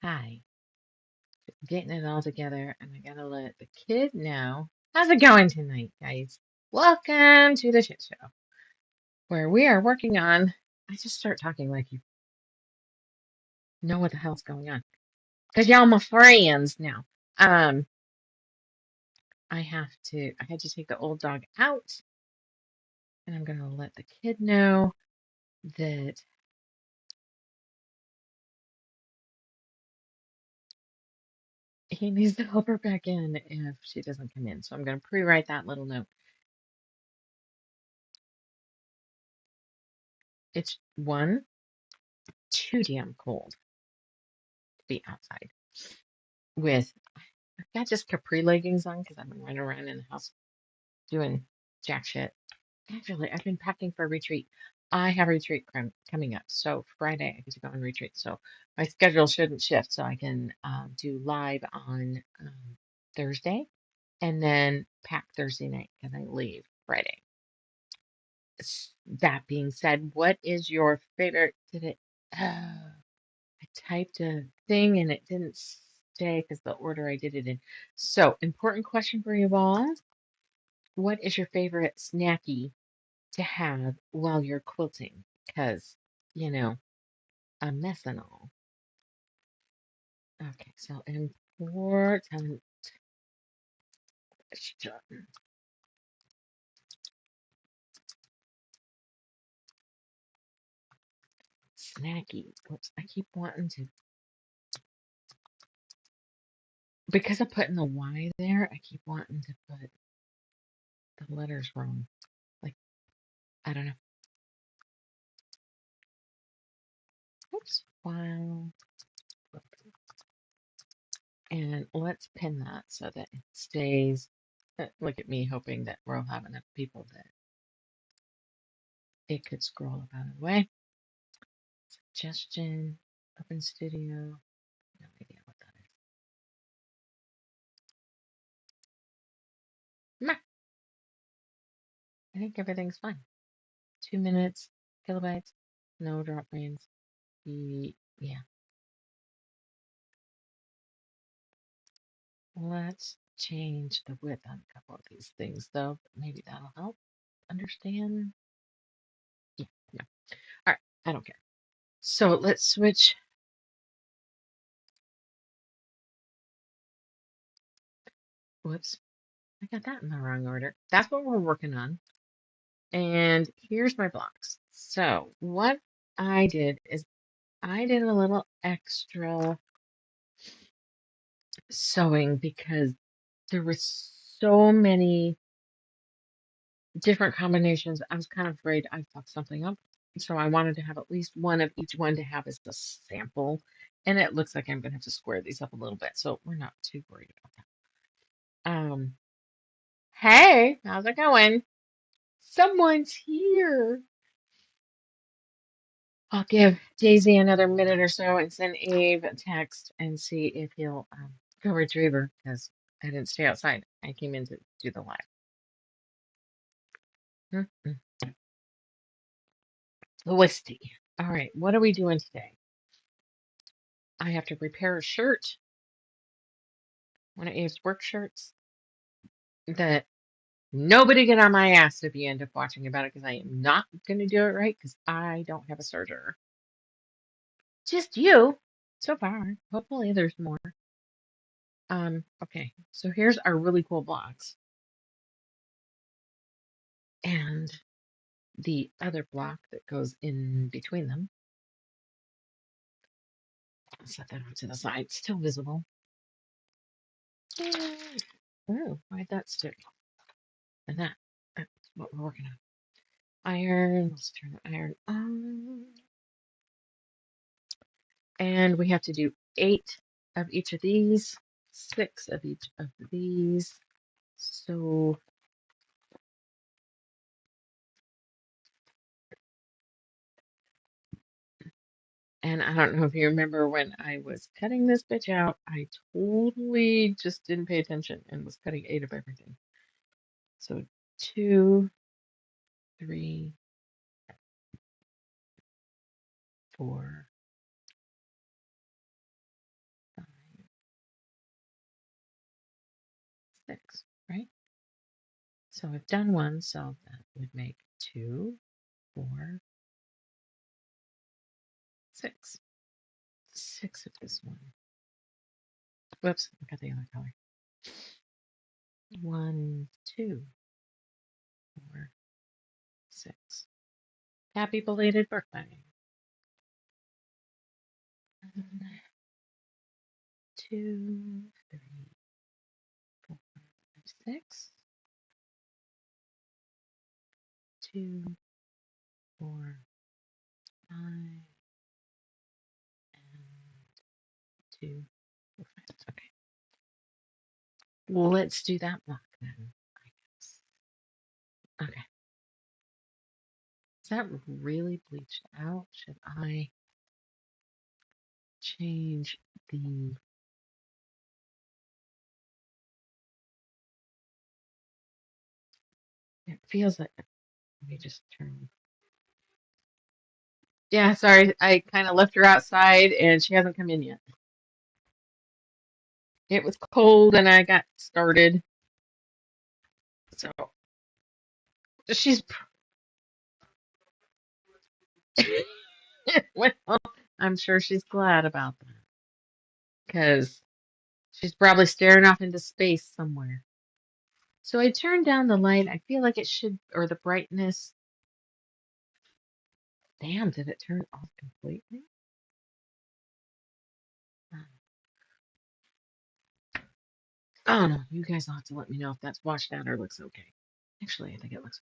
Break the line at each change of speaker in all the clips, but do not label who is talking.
Hi, getting it all together, and I gotta let the kid know. How's it going tonight, guys? Welcome to the shit show, where we are working on. I just start talking like you know what the hell's going on, because y'all my friends now. Um, I had to take the old dog out, and I'm gonna let the kid know that he needs to help her back in if she doesn't come in. So I'm gonna pre-write that little note. It's too damn cold to be outside with. I've got just capri leggings on because I've been running around in the house doing jack shit. Actually, I've been packing for a retreat. I have a retreat coming up. So Friday I get to go on retreat. So my schedule shouldn't shift. So I can do live on Thursday and then pack Thursday night and I leave Friday. That being said, what is your favorite? Did it? I typed a thing and it didn't stay because the order I did it in. So, important question for you all. What is your favorite snacky to have while you're quilting? Because, you know, I'm messing all. Okay, so important question. Snacky. Oops, I keep wanting to, because I put in the Y there, I keep wanting to put the letters wrong. Like, I don't know. Oops. Wow. And let's pin that so that it stays. Look at me hoping that we'll have enough people that it could scroll up out of the way. Suggestion, Open Studio. No idea what that is. Meh, I think everything's fine. 2 minutes, kilobytes, no drop frames. Yeah. Let's change the width on a couple of these things though. Maybe that'll help understand. Yeah, no. All right, I don't care. So let's switch. Whoops, I got that in the wrong order. That's what we're working on. And here's my blocks. So what I did is I did a little extra sewing because there were so many different combinations. I was kind of afraid I fucked something up. So I wanted to have at least one of each one to have as a sample. And it looks like I'm going to have to square these up a little bit. So we're not too worried about that. Hey, how's it going? Someone's here. I'll give Daisy another minute or so and send Abe a text and see if he'll go retrieve her because I didn't stay outside. I came in to do the live. Mm-mm. Lewisty. All right, what are we doing today? I have to repair a shirt, one of Abe's work shirts, that nobody get on my ass if you end up watching about it because I am not going to do it right because I don't have a serger. Just you so far. Hopefully there's more. Okay, so here's our really cool blocks. And the other block that goes in between them. I'll set that off to the side, still visible. Oh, why'd that stick? And that's what we're working on. Iron, let's turn the iron on. And we have to do 8 of each of these, 6 of each of these. So, and I don't know if you remember when I was cutting this bitch out, I totally just didn't pay attention and was cutting 8 of everything. So 2, 3, 4, 6, right? So I've done one, so that would make 2, 4, 6. 6 of this one. Whoops, I got the other color. 1, 2, 4, 6. Happy belated birthday. 1, 2, 3, 4, 5, 6. 2, 4, 5, and 2, 4, 5. Okay. Well, let's do that block then, I guess. Okay. Is that really bleached out? Should I change the... It feels like... Let me just turn... Yeah, sorry. I kind of left her outside and she hasn't come in yet. It was cold and I got started. So she's... Well, I'm sure she's glad about that. Because she's probably staring off into space somewhere. So I turned down the light. I feel like it should... Or the brightness. Damn, did it turn off completely? Oh no, you guys will have to let me know if that's washed out or looks okay. Actually, I think it looks...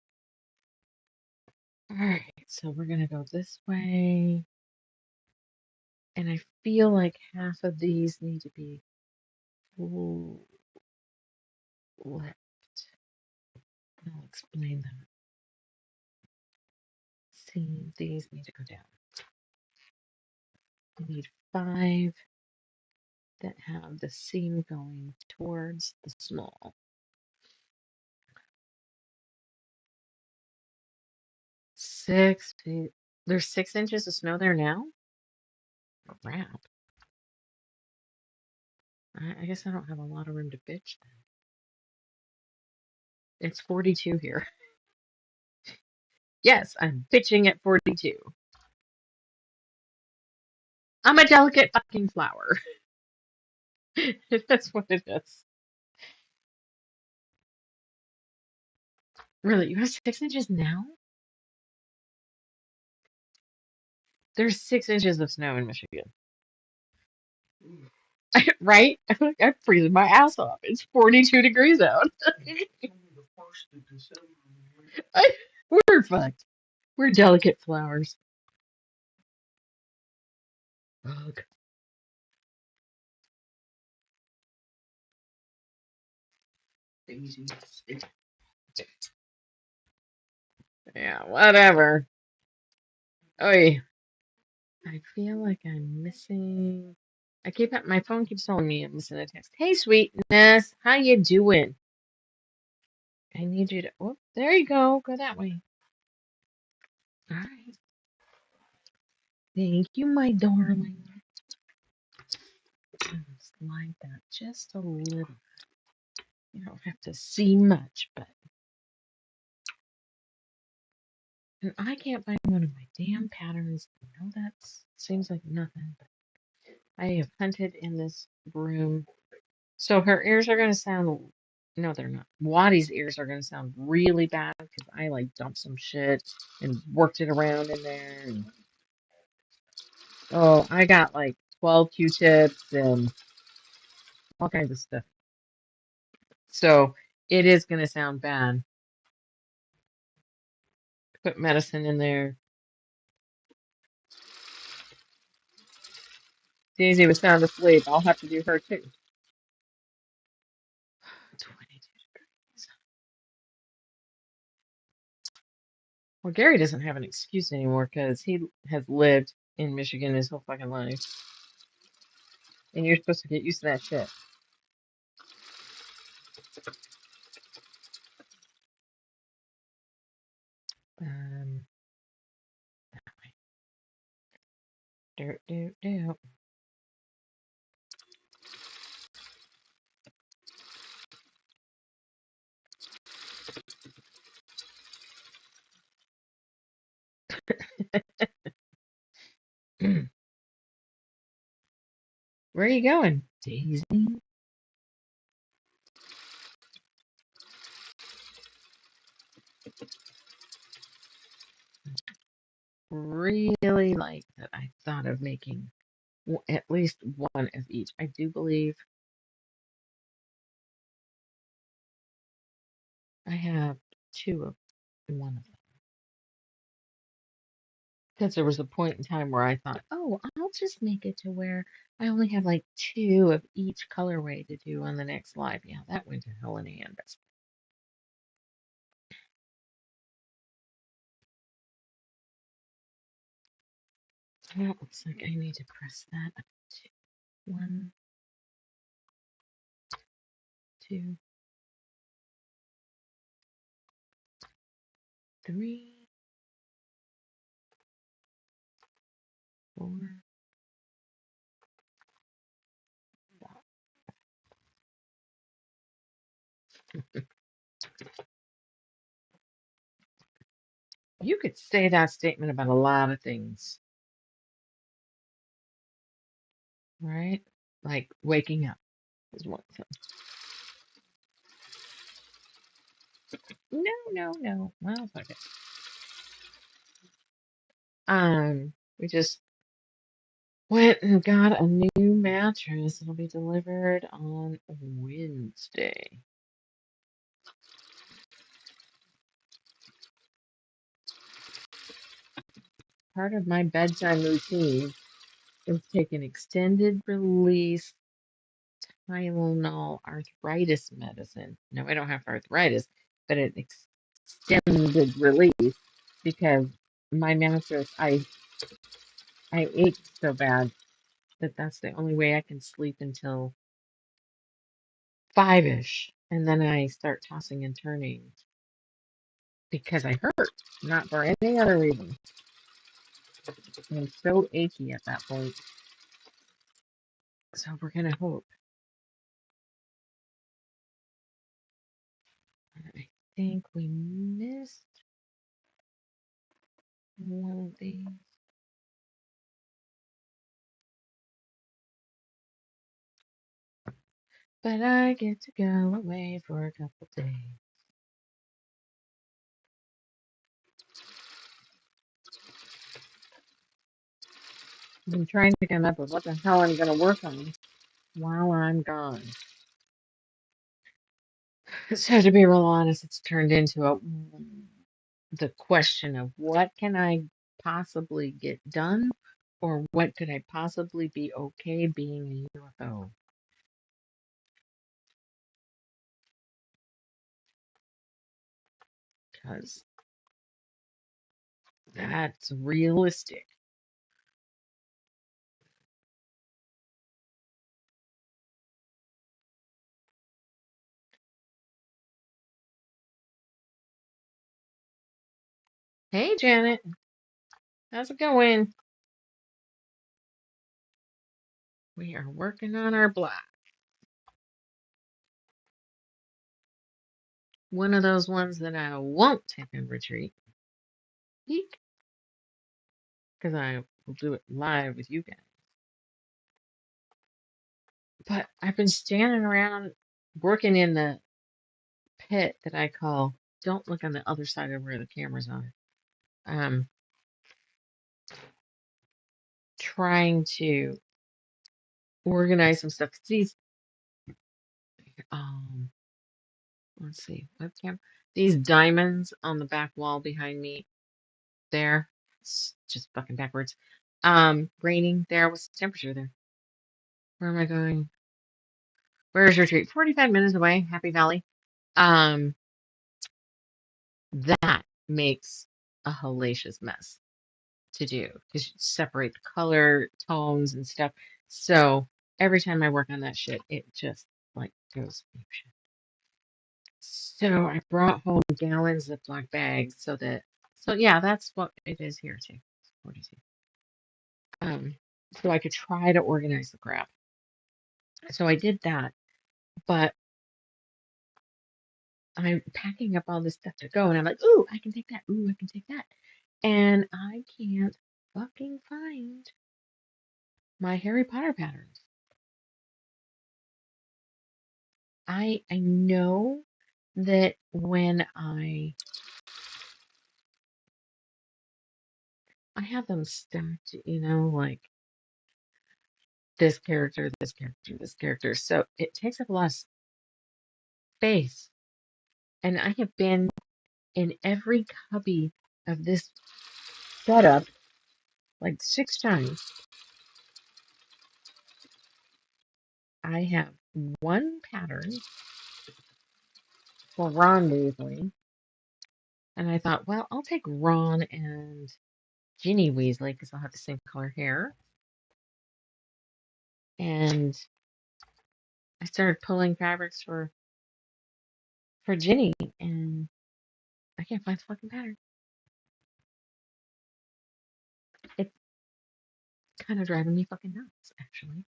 Alright, so we're gonna go this way. And I feel like half of these need to be flipped. I'll explain that. See, these need to go down. We need 5 that have the seam going towards the small. 6 feet. There's 6 inches of snow there now? Crap. I guess I don't have a lot of room to bitch then. It's 42 here. Yes, I'm bitching at 42. I'm a delicate fucking flower. That's what it is. Really, you have 6 inches now? There's 6 inches of snow in Michigan. Right? I'm freezing my ass off. It's 42 degrees out. We're fucked. We're delicate flowers. Ugh. Yeah, whatever. Oy. I feel like I'm missing. My phone keeps telling me I'm missing a text. Hey, sweetness, how you doing? I need you to. Oh, there you go. Go that way. All right. Thank you, my darling. Slide that just a little. You don't have to see much, but. And I can't find one of my damn patterns. I know that seems like nothing, but I have hunted in this room. So her ears are going to sound. No, they're not. Wattie's ears are going to sound really bad because I like dumped some shit and worked it around in there. And, oh, I got like 12 Q-tips and all kinds of stuff. So it is going to sound bad. Put medicine in there. Daisy was sound asleep. I'll have to do her too. 22 degrees. Well, Gary doesn't have an excuse anymore because he has lived in Michigan his whole fucking life. And you're supposed to get used to that shit. That way. Do. Where are you going, Daisy? Really like that I thought of making at least one of each. I do believe I have two of one of them. Because there was a point in time where I thought, oh, I'll just make it to where I only have like two of each colorway to do on the next live. Yeah, that went to hell in a handbasket. Well, it looks like I need to press that. One, two, three, four. You could say that statement about a lot of things, right? Like waking up is one thing. No, no, no. Well, fuck it. We just went and got a new mattress. It'll be delivered on Wednesday. Part of my bedtime routine is take an extended release Tylenol arthritis medicine. No, I don't have arthritis, but it extended release because my mattress, I ache so bad that that's the only way I can sleep until 5-ish, and then I start tossing and turning because I hurt, not for any other reason. I'm so achy at that point. So we're gonna hope. I think we missed one of these. But I get to go away for a couple days. I've been trying to come up with what the hell I'm going to work on while I'm gone. So to be real honest, it's turned into the question of what can I possibly get done, or what could I possibly be okay being a UFO? Because that's realistic. Hey, Janet, how's it going? We are working on our block. One of those ones that I won't take in retreat. Eek. Because I will do it live with you guys. But I've been standing around working in the pit that I call don't look on the other side of where the cameras are. Um, Trying to organize some stuff. 'Cause these, um, let's see, webcam. These diamonds on the back wall behind me there. It's just fucking backwards. Raining there. What's the temperature there? Where am I going? Where's retreat? 45 minutes away. Happy Valley. Um, that makes a hellacious mess to do because you separate the color tones and stuff. So every time I work on that shit, it just like goes apeshit. So I brought home gallons of black bags so yeah, that's what it is here too. 42. So I could try to organize the crap. So I did that, but I'm packing up all this stuff to go, and I'm like, ooh, I can take that. Ooh, I can take that. And I can't fucking find my Harry Potter patterns. I know that when I have them stacked, like this character, this character, this character. So it takes up a lot of space. And I have been in every cubby of this setup like 6 times. I have one pattern for Ron Weasley. And I thought, well, I'll take Ron and Ginny Weasley because I'll have the same color hair. And I started pulling fabrics for Ginny, and I can't find the fucking pattern. It's kind of driving me fucking nuts, actually.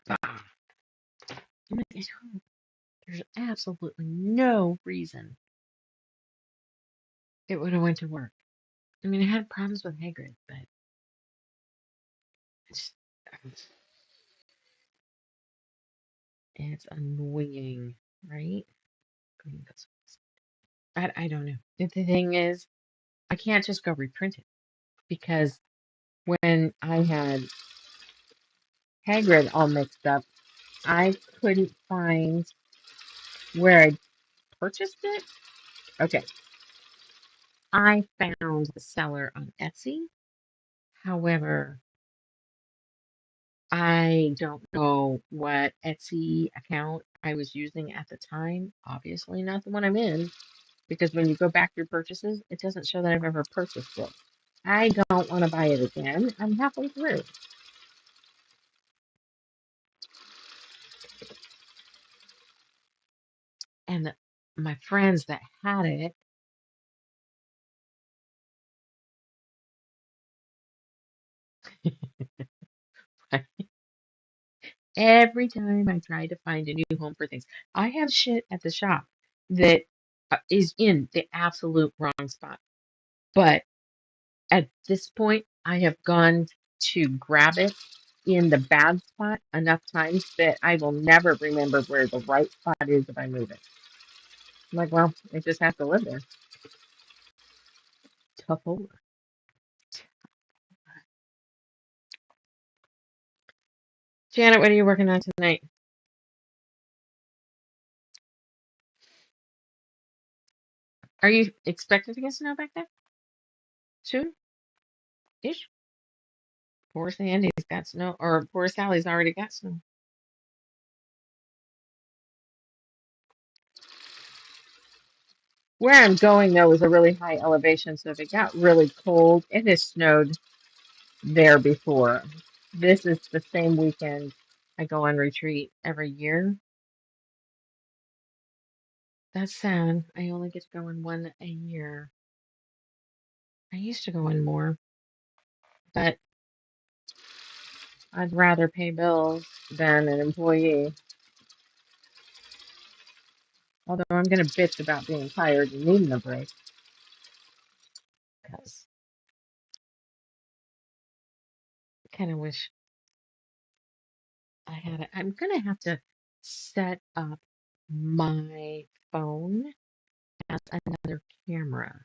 Ah. I'm like, there's absolutely no reason it would have went to work. I mean, I had problems with Hagrid, but it's, it's annoying, right? I don't know. The thing is, I can't just go reprint it because when I had Hagrid all mixed up, I couldn't find where I purchased it. Okay, I found the seller on Etsy. However, I don't know what Etsy account I was using at the time. Obviously, not the one I'm in, because when you go back through purchases, it doesn't show that I've ever purchased it. I don't want to buy it again. I'm halfway through. And my friends that had it, every time I try to find a new home for things, I have shit at the shop that is in the absolute wrong spot. But at this point, I have gone to grab it in the bad spot enough times that I will never remember where the right spot is if I move it. I'm like, well, it just has to live there. Tough over. Janet, what are you working on tonight? Are you expected to get snow back there soon? Ish. Poor Sandy's got snow, or poor Sally's already got snow. Where I'm going though is a really high elevation, so if it got really cold, it has snowed there before. This is the same weekend I go on retreat every year. That's sad. I only get to go in one a year. I used to go in more, but I'd rather pay bills than an employee. Although I'm going to bitch about being tired and needing a break because I kind of wish I had it. I'm going to have to set up my phone as another camera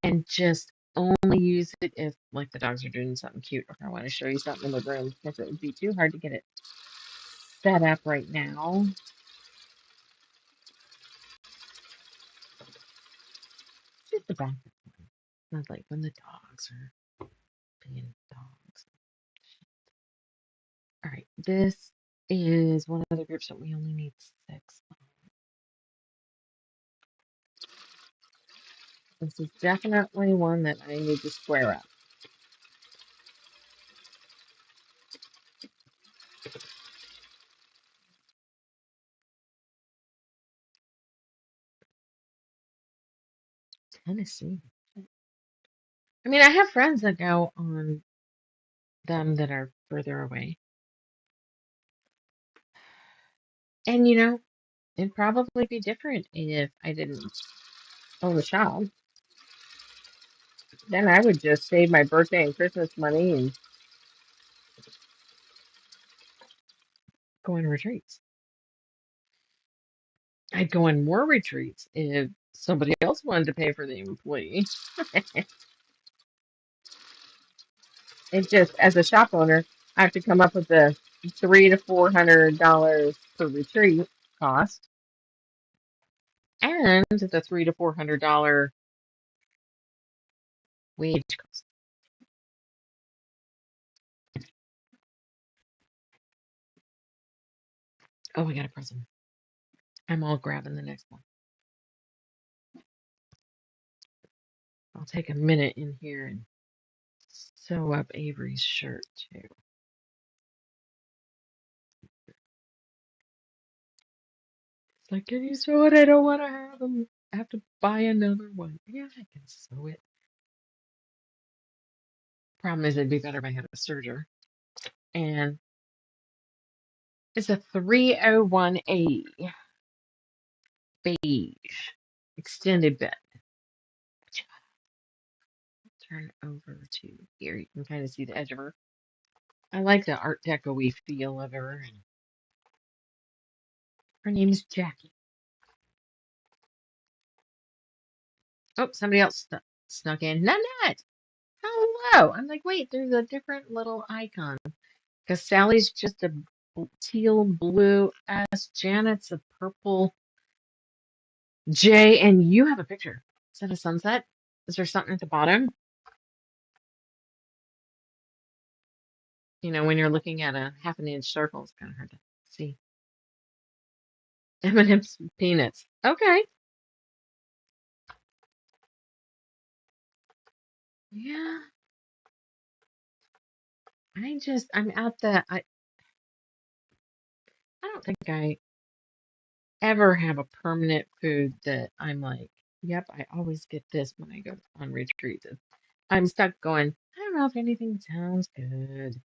and just only use it if, like, the dogs are doing something cute or I want to show you something in the room because it would be too hard to get it set up right now. Just the back one. Not like when the dogs are being dogs. All right, this is one of the groups that we only need 6. This is definitely one that I need to square up. Tennessee. I mean, I have friends that go on them that are further away. And it'd probably be different if I didn't own the shop. Then I would just save my birthday and Christmas money and go on retreats. I'd go on more retreats if somebody else wanted to pay for the employee. It just, as a shop owner, I have to come up with the $300 to $400 per retreat cost and the $300 to $400 wage cost. Oh, I got a present. I'm all grabbing the next one. I'll take a minute in here and sew up Avery's shirt too. It's like, can you sew it? I don't want to have them. I have to buy another one. Yeah, I can sew it. Problem is, it'd be better if I had a serger. And it's a 301A beige extended bed. Turn over to here. You can kind of see the edge of her. I like the Art Deco-y feel of her. And her name is Jackie. Oh, somebody else snuck in. Nanette! Hello! I'm like, wait, there's a different little icon. Because Sally's just a teal blue S. Janet's a purple J. And you have a picture. Is that a sunset? Is there something at the bottom? You know, when you're looking at a half an inch circle, it's kind of hard to see. M&M's peanuts. Okay. Yeah. I'm at I don't think I ever have a permanent food that I'm like, yep, I always get this when I go on retreats. I'm stuck going, I don't know if anything sounds good.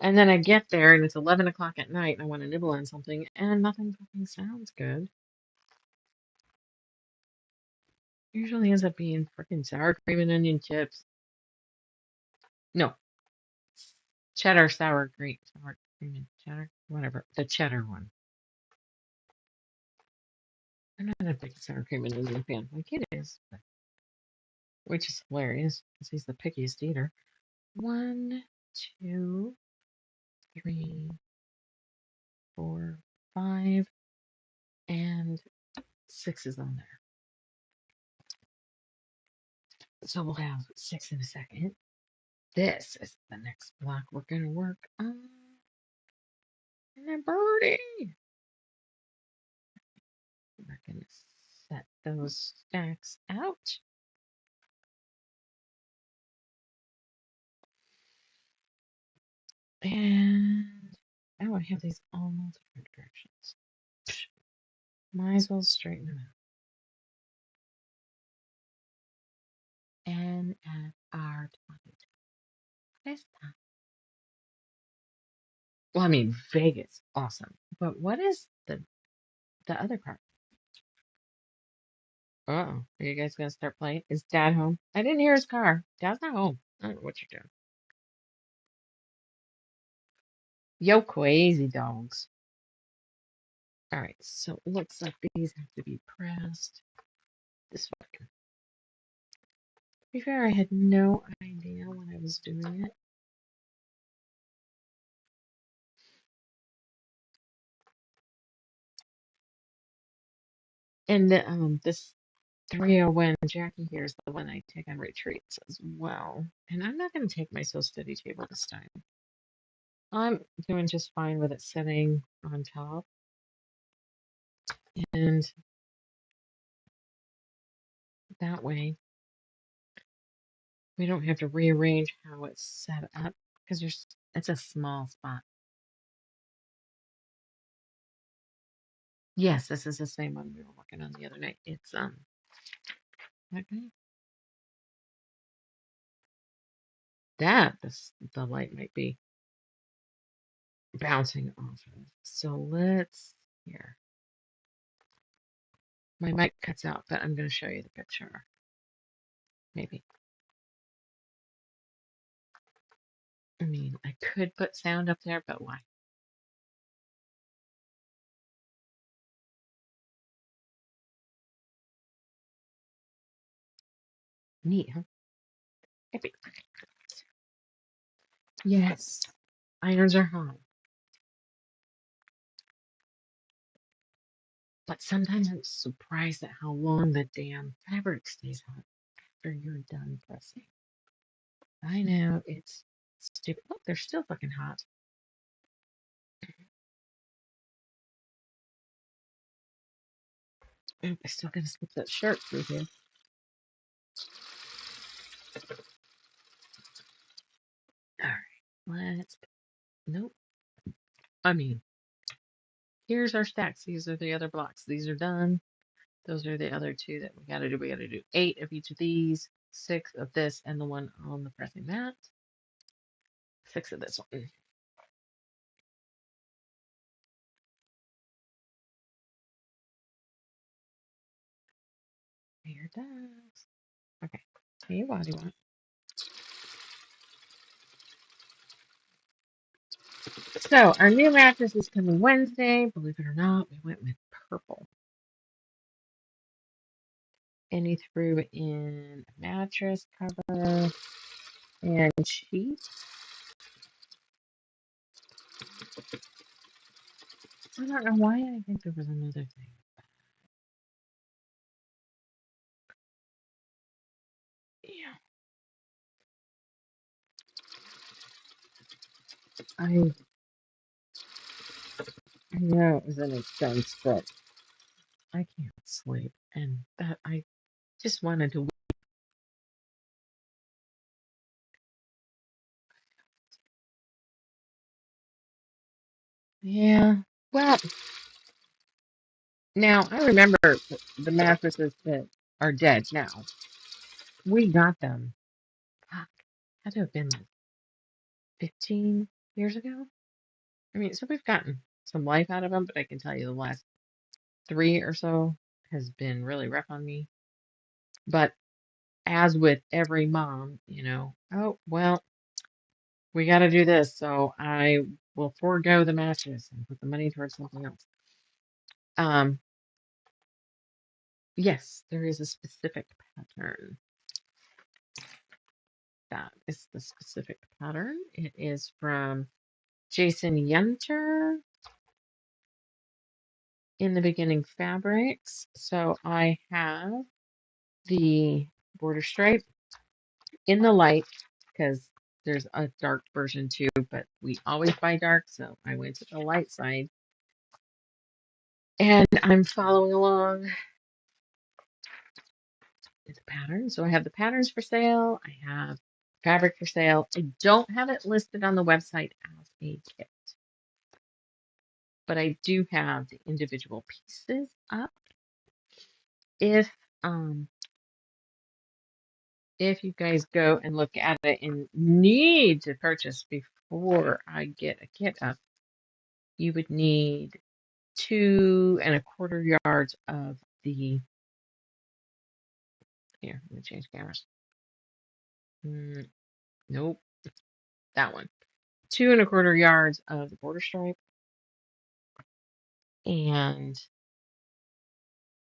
And then I get there and it's 11 o'clock at night and I want to nibble on something and nothing fucking sounds good. Usually ends up being freaking sour cream and onion chips. No, cheddar sour cream, sour cream and cheddar, whatever, the cheddar one. I'm not a big sour cream and onion fan. My kid is, which is hilarious because he's the pickiest eater. 1, 2, 3, 4, 5, and 6 is on there. So we'll have 6 in a second. This is the next block we're going to work on. And then birdie. We're going to set those stacks out. And oh, I have these all different directions. Might as well straighten them out. NFR 20. What is that? Well, I mean, Vegas, awesome. But what is the other part? Uh-oh. Are you guys gonna start playing? Is Dad home? I didn't hear his car. Dad's not home. I don't know what you're doing. Yo, crazy dogs. All right, so it looks like these have to be pressed this way. To be fair, I had no idea when I was doing it. And this 301 Jackie here is the one I take on retreats as well. And I'm not going to take my Sew Steady table this time. I'm doing just fine with it sitting on top. And that way we don't have to rearrange how it's set up because it's a small spot. Yes, this is the same one we were working on the other night. It's okay. The light might be bouncing off of. So let's here. My mic cuts out, but I'm going to show you the picture. Maybe. I mean, I could put sound up there, but why? Neat, huh? Epic. Yes, irons are hot, but sometimes I'm surprised at how long the damn fabric stays hot after you're done pressing. I know it's stupid. Look, they're still fucking hot. Oop, I still gotta slip that shirt through here. All right, let's. Nope. I mean, here's our stacks. These are the other blocks. These are done. Those are the other two that we gotta do. We gotta do 8 of each of these, 6 of this, and the one on the pressing mat. 6 of this one. Here it does. Okay. Hey, what do you want? So our new mattress is coming Wednesday. Believe it or not, we went with purple. And he threw in a mattress cover and sheets. I don't know why I think there was another thing. Yeah, I know it was an expense, but I can't sleep, and that I just wanted to. Yeah. Well, now I remember the mattresses that are dead now. We got them. Fuck, had to have been like 15 years ago. I mean, so we've gotten some life out of them, but I can tell you the last 3 or so has been really rough on me. But as with every mom, oh, well, we got to do this. So I will forego the mattress and put the money towards something else. Um, yes, there is a specific pattern. That is the specific pattern. It is from Jason Yunter in the Beginning Fabrics. So I have the border stripe in the light because there's a dark version too, but we always buy dark, so I went to the light side. And I'm following along with the pattern. So I have the patterns for sale. I have fabric for sale. I don't have it listed on the website as a kit, but I do have the individual pieces up. If um if you guys go and look at it and need to purchase before I get a kit up, you would need 2¼ yards of the, here, let me change cameras. Nope, that one. 2¼ yards of the border stripe and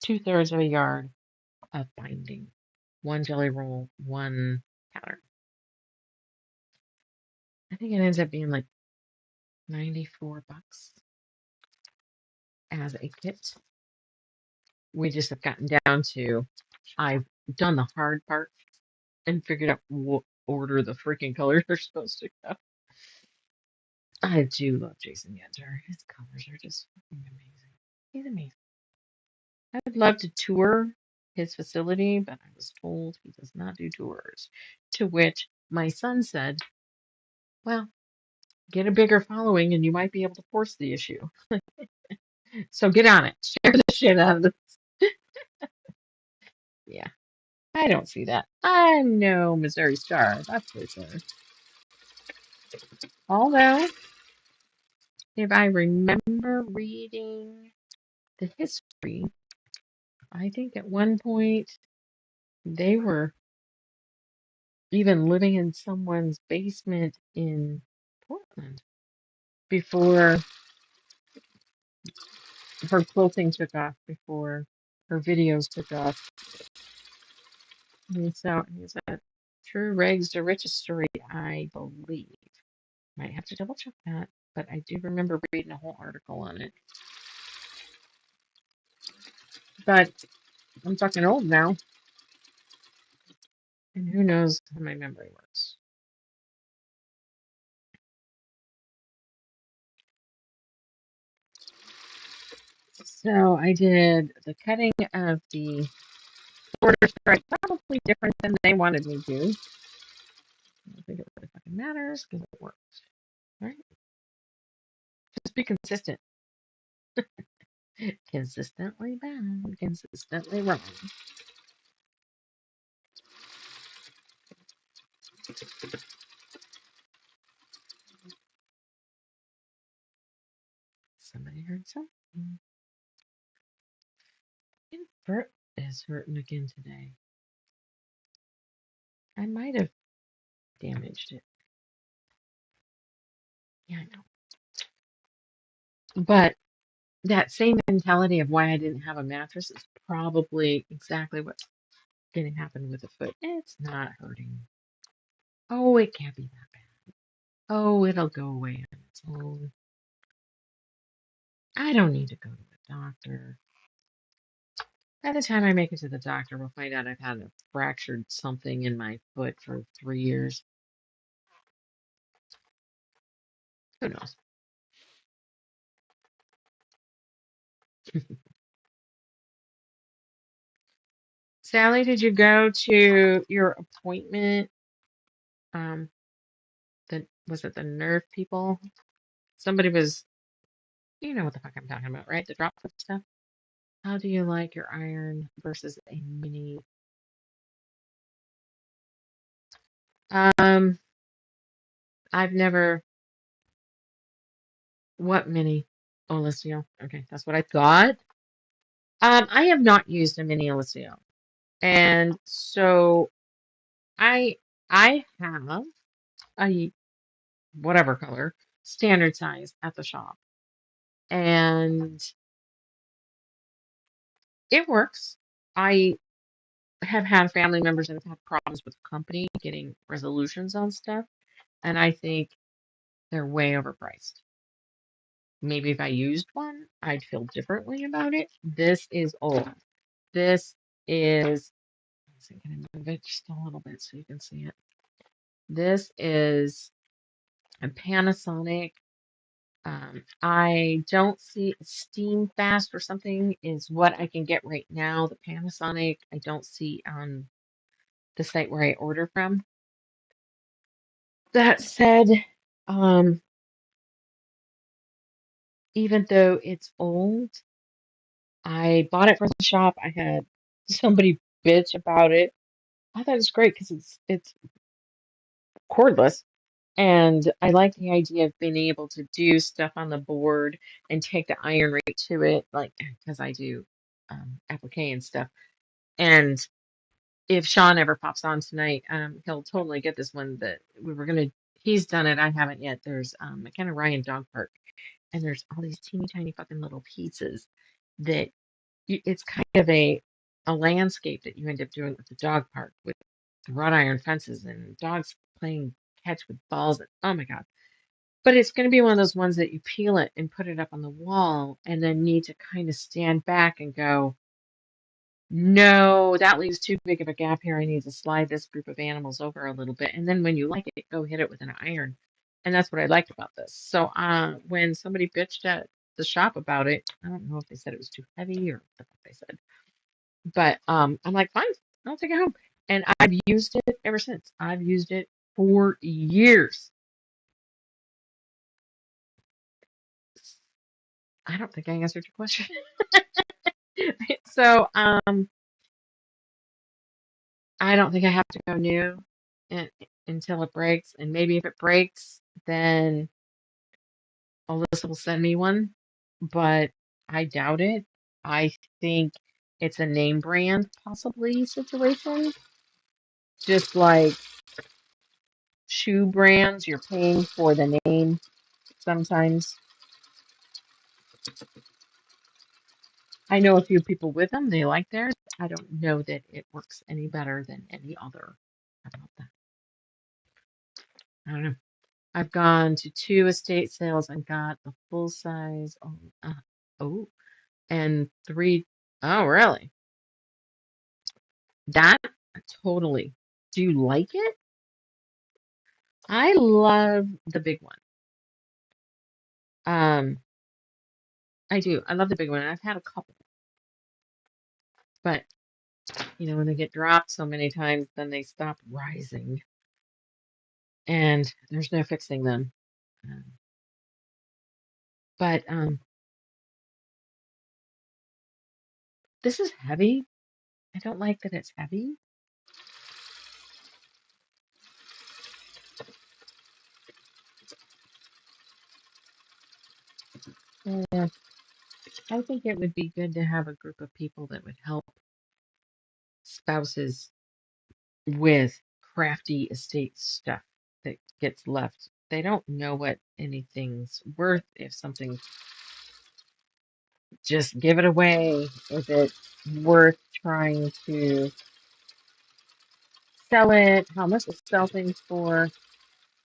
2/3 of a yard of binding. One jelly roll, one pattern. I think it ends up being like $94 as a kit. We just have gotten down to, I've done the hard part and figured out what order the freaking colors are supposed to go. I do love Jason Yenter. His colors are just fucking amazing. He's amazing. I would love to tour his facility, but I was told he does not do tours. To which my son said, well, get a bigger following and you might be able to force the issue. So get on it. Share the shit out of this. Yeah, I don't see that. I'm no Missouri Star, that's for sure. Although, if I remember reading the history, I think at one point they were even living in someone's basement in Portland before her quilting took off, before her videos took off. And so is that true rags to riches story, I believe. Might have to double check that, but I do remember reading a whole article on it. But I'm fucking old now, and who knows how my memory works. So I did the cutting of the border stripe, probably different than they wanted me to. I don't think it really fucking matters because it works, right? Just be consistent. Consistently bad, consistently wrong. Somebody heard something. My foot is hurting again today. I might have damaged it. Yeah, I know. But that same mentality of why I didn't have a mattress is probably exactly what's going to happen with the foot. It's not hurting. Oh, it can't be that bad. Oh, it'll go away on its own. I don't need to go to the doctor. By the time I make it to the doctor, we'll find out I've had a fractured something in my foot for 3 years. Who knows? Sally, did you go to your appointment? Was it the nerve people? Somebody was, you know what the fuck I'm talking about, right? The drop foot stuff. How do you like your iron versus a mini? Um, I've never. What mini? Olesio. Okay, that's what I thought. I have not used a mini Olesio, and so I I have a whatever color standard size at the shop, and it works. I have had family members that have had problems with the company getting resolutions on stuff, and I think they're way overpriced. Maybe if I used one, I'd feel differently about it. This is old. This is, can I move it just a little bit so you can see it? This is a Panasonic. I don't see Steam Fast or something is what I can get right now. The Panasonic I don't see on the site where I order from. That said, um, even though it's old, I bought it from the shop. I had somebody bitch about it. I thought it's great because it's cordless, and I like the idea of being able to do stuff on the board and take the iron right to it, like because I do applique and stuff. And if Sean ever pops on tonight, he'll totally get this one that we were gonna. He's done it. I haven't yet. There's a kind of Ryan dog park, and there's all these teeny tiny fucking little pieces that it's kind of a landscape that you end up doing with the dog park with the wrought iron fences and dogs playing catch with balls. And, oh my God. But it's going to be one of those ones that you peel it and put it up on the wall and then need to kind of stand back and go, no, that leaves too big of a gap here. I need to slide this group of animals over a little bit. And then when you like it, go hit it with an iron. And that's what I liked about this. So when somebody bitched at the shop about it, I don't know if they said it was too heavy or what the fuck they said. But I'm like, fine, I'll take it home. And I've used it ever since. I've used it for years. I don't think I answered your question. So I don't think I have to go new and, until it breaks. And maybe if it breaks, then Alyssa will send me one. But I doubt it. I think it's a name brand possibly situation. Just like shoe brands, you're paying for the name sometimes. I know a few people with them, they like theirs. I don't know that it works any better than any other. How about that? I don't know. I've gone to two estate sales and got the full size. Oh, and three. Oh, really? That totally. Do you like it? I love the big one. Um, I do. I love the big one. I've had a couple, but when they get dropped so many times, then they stop rising, and there's no fixing them. Um, but this is heavy. I don't like that it's heavy. Yeah, I think it would be good to have a group of people that would help spouses with crafty estate stuff that gets left. They don't know what anything's worth. If something, just give it away. If it's worth trying to sell it, how much to sell things for.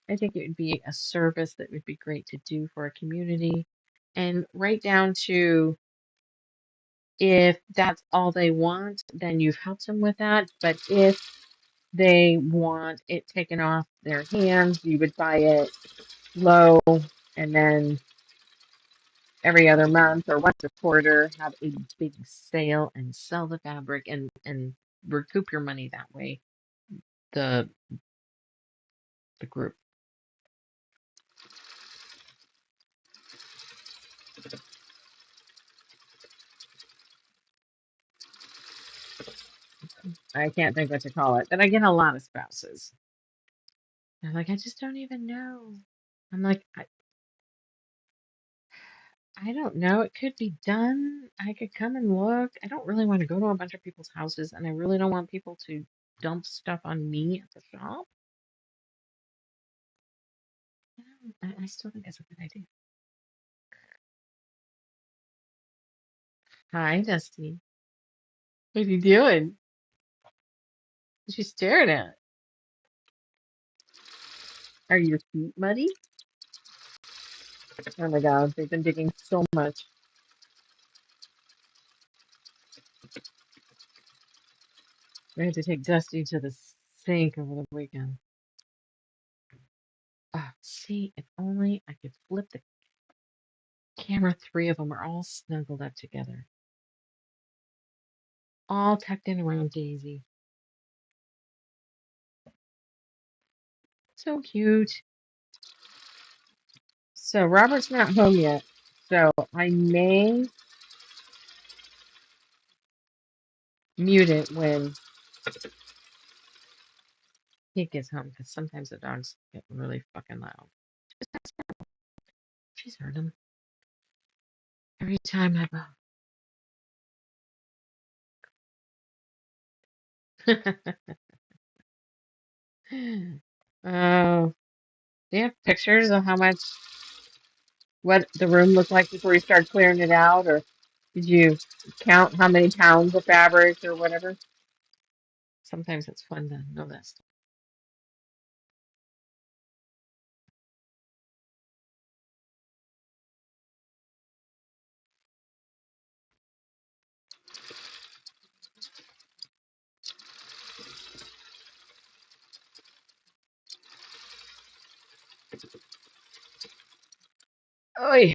I think it would be a service that would be great to do for a community. And right down to, if that's all they want, then you've helped them with that. But if they want it taken off their hands, you would buy it low, and then every other month or once a quarter have a big sale and sell the fabric and recoup your money that way. The the group. I can't think what to call it. But I get a lot of spouses. They're like, I just don't even know. I'm like, I don't know. It could be done. I could come and look. I don't really want to go to a bunch of people's houses, and I really don't want people to dump stuff on me at the shop. I still think that's a good idea. Hi, Dusty. What are you doing? What you staring at? Are your feet muddy? Oh my God, they've been digging so much. We had to take Dusty to the sink over the weekend. See, if only I could flip the camera. Three of them are all snuggled up together, all tucked in around Daisy. So cute. So Robert's not home yet, so I may mute it when he gets home, because sometimes the dogs get really fucking loud. She's heard him every time I go. Oh, do you have pictures of what the room looked like before you started clearing it out, or did you count how many pounds of fabric or whatever? Sometimes it's fun to know that stuff. Oi,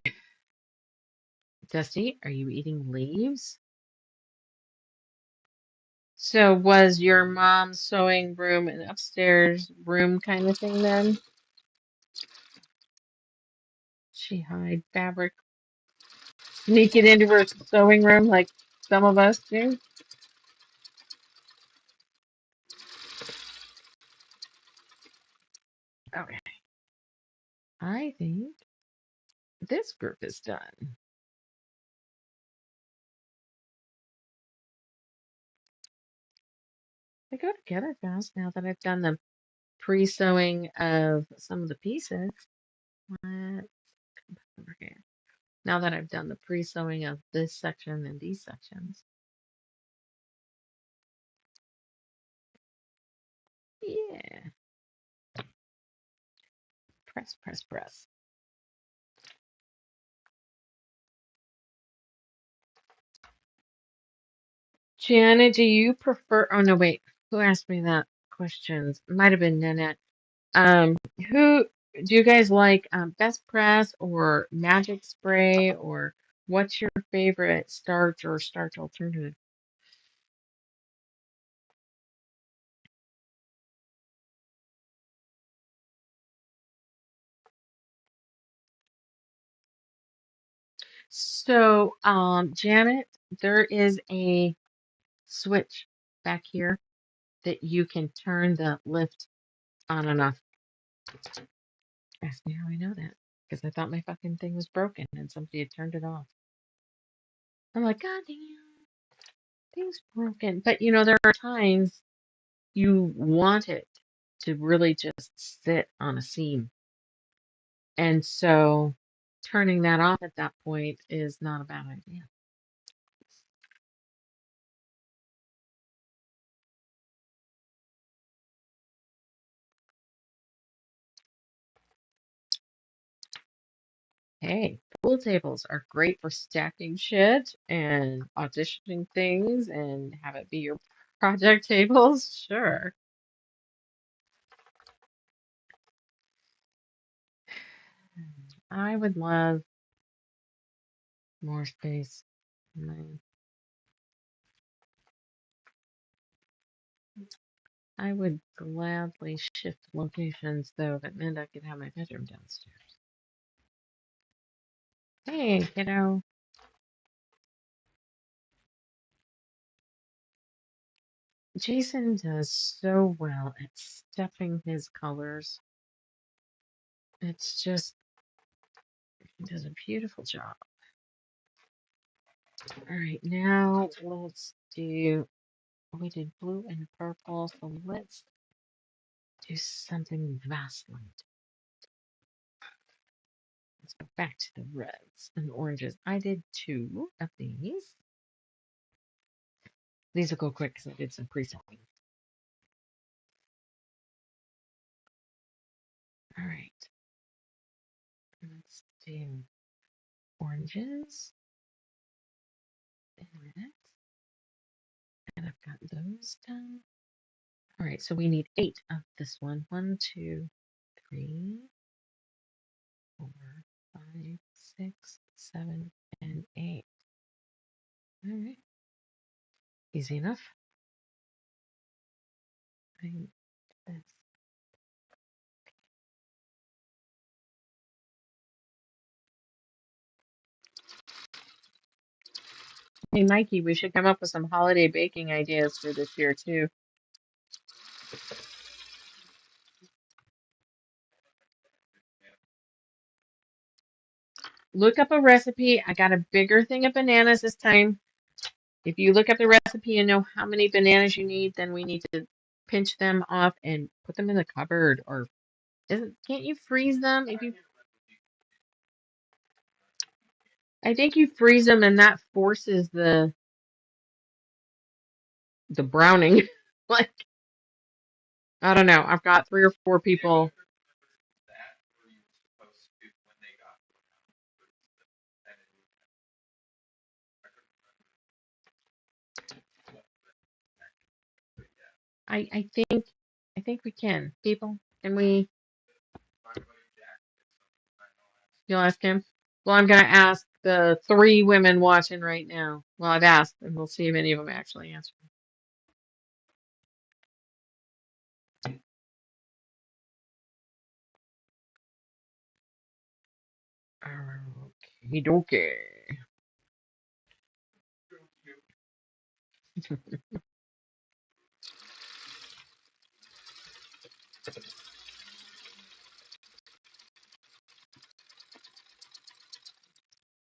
Dusty, are you eating leaves? So was your mom's sewing room an upstairs room kind of thing then? She hide fabric, sneak it into her sewing room like some of us do? Okay. I think this group is done. They go together fast now that I've done the pre-sewing of some of the pieces. Let's come back over here. Now that I've done the pre-sewing of this section and these sections. Yeah. Press, press, press. Gianna, do you prefer? Oh no, wait. Who asked me that questions? Might have been Nanette. Um, who do you guys like? Best Press or Magic Spray, or what's your favorite starch or starch alternative? So, Janet, there is a switch back here that you can turn the lift on and off. Ask me how I know that. Because I thought my fucking thing was broken and somebody had turned it off. I'm like, God damn, thing's broken. But there are times you want it to really just sit on a seam. And so turning that off at that point is not a bad idea. Hey, pool tables are great for stacking shit and auditioning things and have it be your project tables. Sure. I would love more space. Mm, I would gladly shift locations though, that meant I could have my bedroom downstairs. Hey, kiddo. Jason does so well at stepping his colors. It's just, he does a beautiful job. All right, now let's do, we did blue and purple, so let's do something vastly. Let's go back to the reds and oranges. I did two of these. These will go quick because I did some pre-sewing. All right, let's do oranges and reds. And I've got those done. All right, so we need 8 of this one. 1, 2, 3, 4, 5, 6, 7, and 8. All right, easy enough. This. Hey, Mikey, we should come up with some holiday baking ideas for this year too. Look up a recipe. I got a bigger thing of bananas this time. If you look up the recipe and know how many bananas you need, then we need to pinch them off and put them in the cupboard. Or can't you freeze them? If you, I think you freeze them and that forces the browning. Like, I don't know. I've got 3 or 4 people. I think we can. People, can we? You'll ask him. Well, I'm gonna ask the 3 women watching right now. Well, I've asked, and we'll see if any of them actually answer. Okay, okay.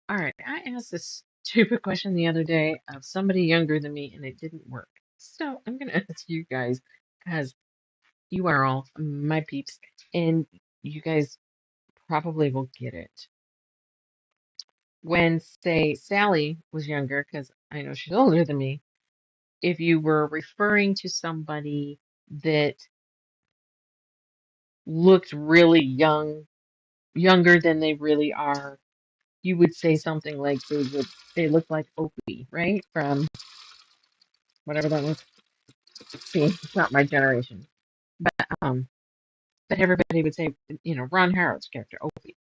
All right, I asked this stupid question the other day of somebody younger than me, and it didn't work. So I'm gonna ask you guys, because you are all my peeps, and you guys probably will get it. When, say, Sally was younger, because I know she's older than me, if you were referring to somebody that looked really young, younger than they really are, you would say something like they look like Opie, right? From whatever that was. See, it's not my generation. But everybody would say, Ron Howard's character, Opie.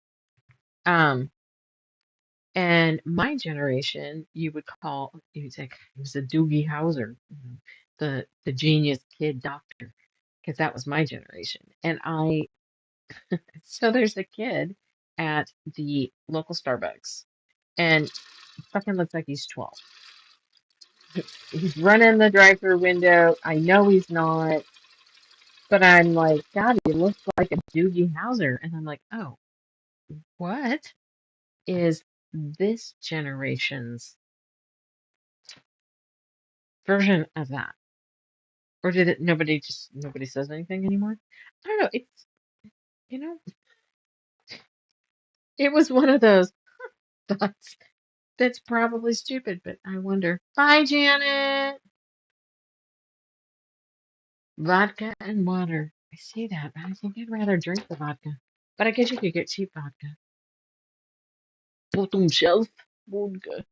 Um, and my generation, you would say he was a Doogie Howser, the genius kid doctor, because that was my generation. So there's a kid at the local Starbucks, and he fucking looks like he's 12. He's running the drive-through window. I know he's not, but I'm like, God, he looks like a Doogie Howser, and I'm like, oh, what is this generation's version of that? Or did it nobody says anything anymore? I don't know. You know, it was one of those thoughts that's probably stupid, but I wonder. Bye, Janet. Vodka and water. I see that, but I think I'd rather drink the vodka. But I guess you could get cheap vodka. Bottom shelf vodka.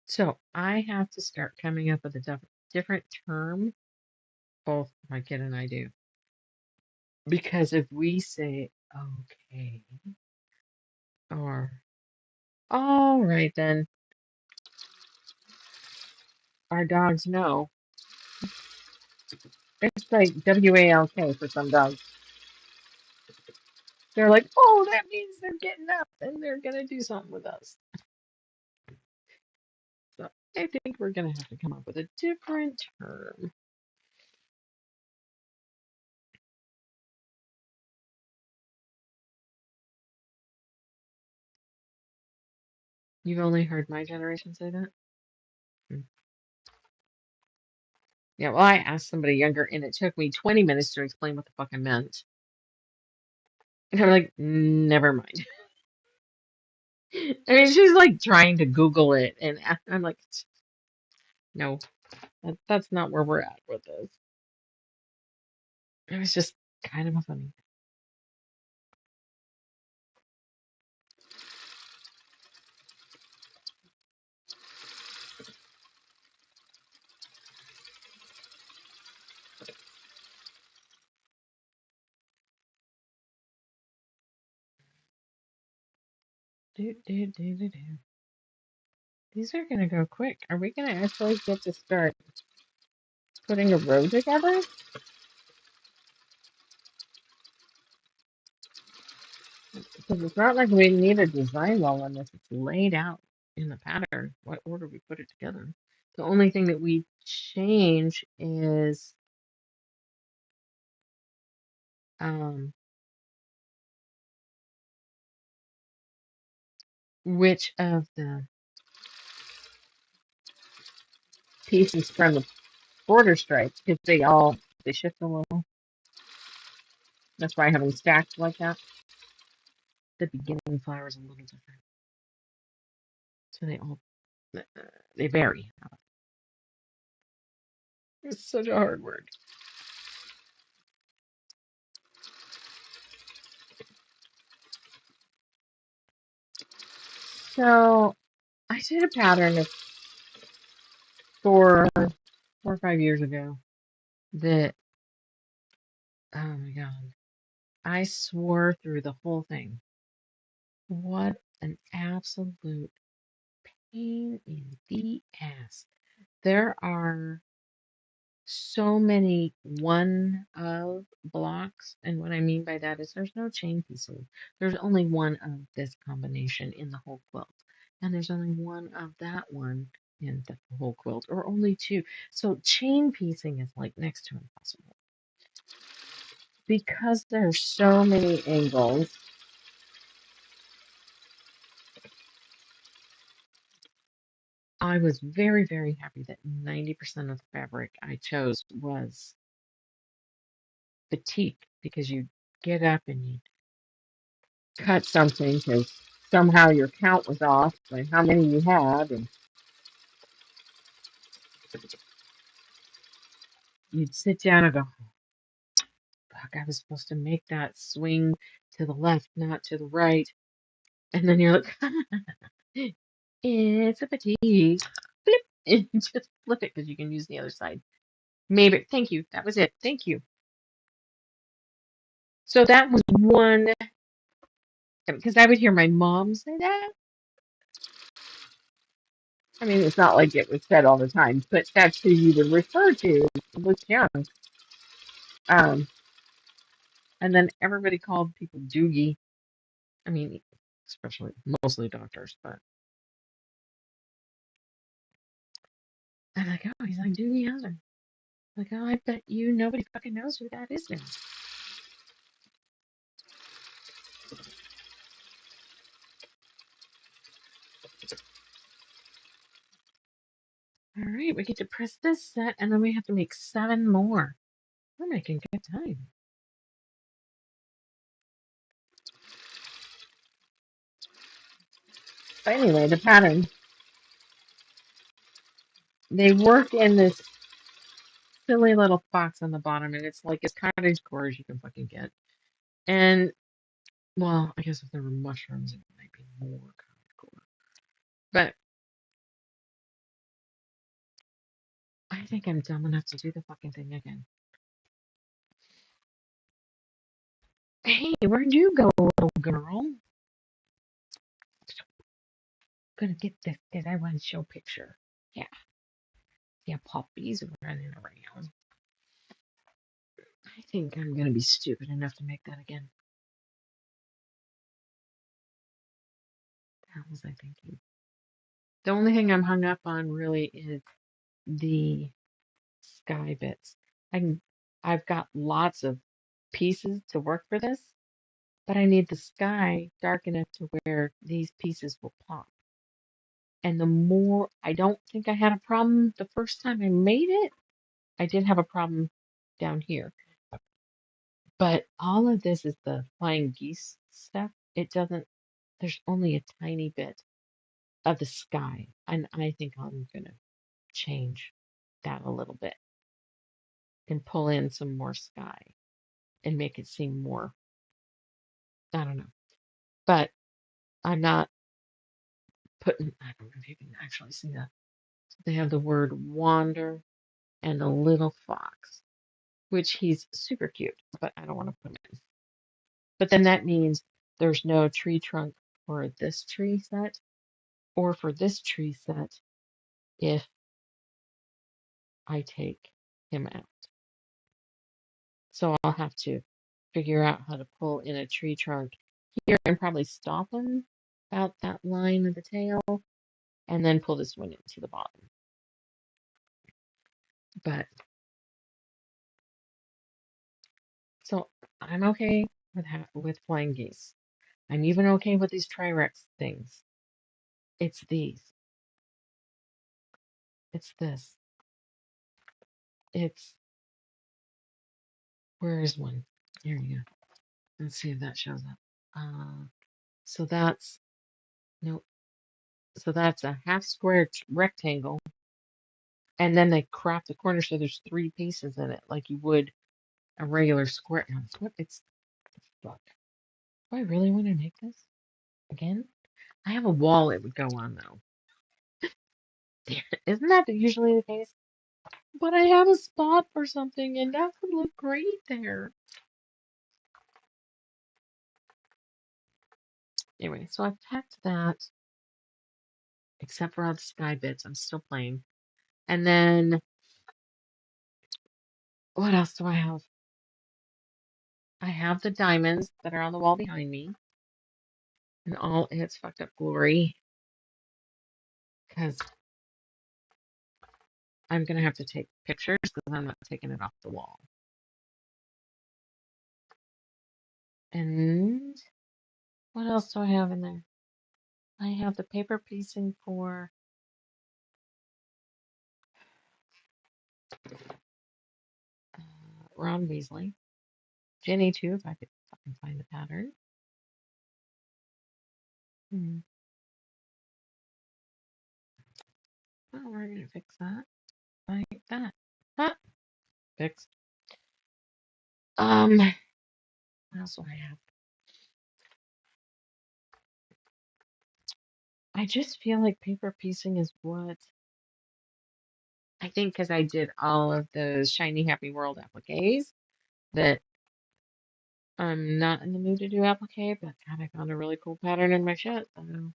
So I have to start coming up with a different term. Both my kid and I do. Because if we say okay or all right, then our dogs know. It's like WALK for some dogs. They're like, oh, that means they're getting up and they're gonna do something with us. So I think we're gonna have to come up with a different term. You've only heard my generation say that? Hmm. Yeah, well, I asked somebody younger and it took me 20 minutes to explain what the fuck I meant. And I'm like, never mind. I mean, she's like trying to Google it, and I'm like, no, that's not where we're at with this. It was just kind of a funny. Do, do, do, do, do. These are gonna go quick. Are we gonna actually get to start putting a row together? Because it's not like we need a design wall on this. It's laid out in the pattern. What order we put it together. The only thing that we change is um, which of the pieces from the border stripes, because they shift a little. That's why I have them stacked like that. The beginning flower is a little different, so uh, they vary. It's such a hard word. So I did a pattern of 4 or 5 years ago that, oh my God, I swore through the whole thing. What an absolute pain in the ass. There are so many one of blocks, and what I mean by that is there's no chain pieces. There's only one of this combination in the whole quilt, and there's only one of that one in the whole quilt, or only two. So chain piecing is like next to impossible because there's so many angles. I was very, very happy that 90% of the fabric I chose was batik because you get up and you cut something because somehow your count was off by how many you had, and you'd sit down and go, fuck, I was supposed to make that swing to the left, not to the right. And then you're like, it's a batik. Flip, and just flip it because you can use the other side. Maybe. Thank you. That was it. Thank you. So that was one, because I would hear my mom say that. I mean, it's not like it was said all the time, but that's who you would refer to was young. Um, and then everybody called people Doogie. I mean, especially mostly doctors, but I'm like, oh, he's like Doogie Howser. Like, oh, I bet you nobody fucking knows who that is now. All right, we get to press this set, and then we have to make 7 more. We're making good time. But anyway, the pattern, they work in this silly little box on the bottom, and it's like as cottage core as you can fucking get. And, well, I guess if there were mushrooms, it might be more cottage core. But I think I'm dumb enough to do the fucking thing again. Hey, where'd you go, little girl? Gonna get this because I want to show a picture. Yeah, yeah, puppies running around. I think I'm gonna be stupid enough to make that again. What was I thinking? The only thing I'm hung up on really is the sky bits. I can, I've got lots of pieces to work for this, but I need the sky dark enough to where these pieces will pop. And the more, I don't think I had a problem the first time I made it. I did have a problem down here. But all of this is the flying geese stuff. It doesn't, there's only a tiny bit of the sky. And I think I'm going to change that a little bit and pull in some more sky and make it seem more, I don't know. But I'm not putting, I don't know if you can actually see that. So they have the word wander and a little fox, which he's super cute, but I don't want to put him in. But then that means there's no tree trunk for this tree set or for this tree set if I take him out. So I'll have to figure out how to pull in a tree trunk here and probably stop him about that line of the tail and then pull this one into the bottom. But so I'm okay with flying geese. I'm even okay with these Trirex things. It's these. It's this. It's where is one? Here you go. Let's see if that shows up. So that's no. So that's a half square rectangle, and then they crop the corner so there's 3 pieces in it, like you would a regular square. What? It's fuck. Do I really want to make this again? I have a wall it would go on though. Isn't that usually the case? But I have a spot for something, and that would look great there. Anyway, so I've packed that, except for all the sky bits. I'm still playing. And then what else do I have? I have the diamonds that are on the wall behind me in all its fucked up glory because I'm gonna have to take pictures because I'm not taking it off the wall. And what else do I have in there? I have the paper piecing for Ron Weasley. Jenny too, if I could fucking find the pattern. Hmm. Well, we're gonna fix that like that. Huh? Fixed. What else do I have? I just feel like paper piecing is what I think because I did all of those Shiny Happy World appliques that I'm not in the mood to do applique, but God, I found a really cool pattern in my shit. And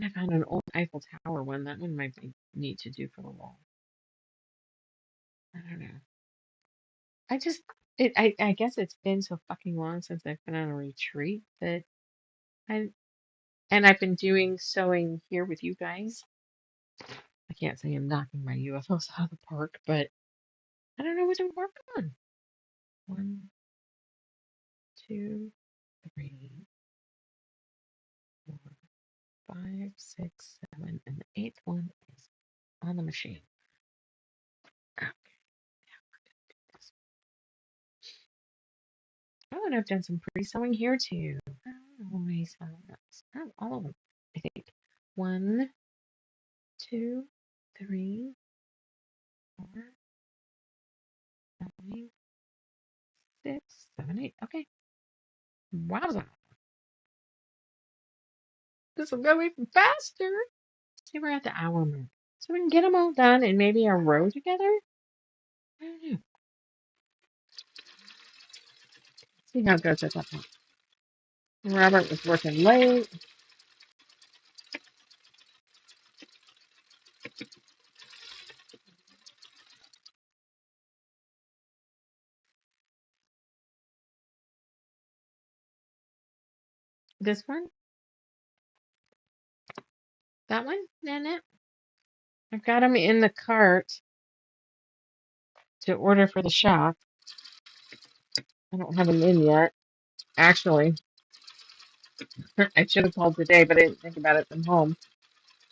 I found an old Eiffel Tower one. That one might be neat to do for the wall. I don't know. I just I guess it's been so fucking long since I've been on a retreat that I and I've been doing sewing here with you guys. I can't say I'm knocking my UFOs out of the park, but I don't know what to work on. One, two, three, four, five, six, seven, and the eighth one is on the machine. Okay, oh, and I've done some pre-sewing here too. Always have all of them. I think one, two, three, four, five, six, seven, eight. Okay. Wowza. This will go even faster. See, we're at the hour mark. So we can get them all done and maybe a row together. I don't know. See how it goes at that point. Robert was working late. This one? That one? Nanette? I've got them in the cart to order for the shop. I don't have them in yet. Actually, I should have called today, but I didn't think about it from home.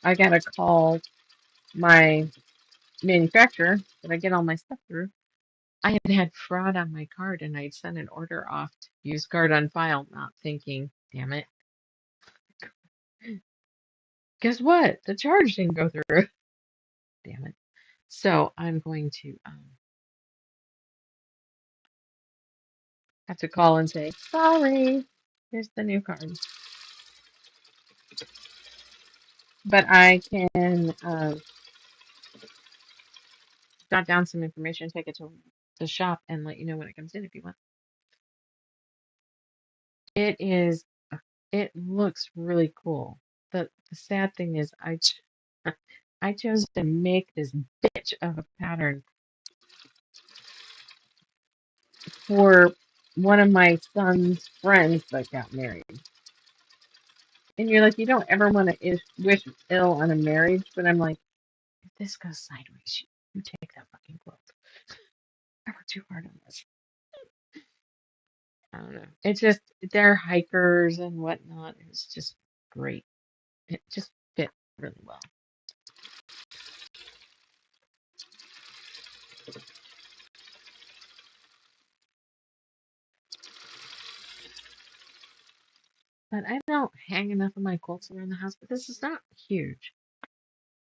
I gotta call my manufacturer that I get all my stuff through. I had fraud on my card and I'd sent an order off to use card on file, not thinking, damn it. Guess what? The charge didn't go through. Damn it. So I'm going to have to call and say, sorry, here's the new card. But I can jot down some information, take it to the shop, and let you know when it comes in if you want. It is, it looks really cool. The sad thing is, I chose to make this bitch of a pattern for one of my son's friends that got married. And you're like, you don't ever want to wish ill on a marriage, but I'm like, if this goes sideways, you take that fucking quilt. I worked too hard on this. I don't know. It's just they're hikers and whatnot. It was just great. It just fit really well. But I don't hang enough of my quilts around the house. But this is not huge.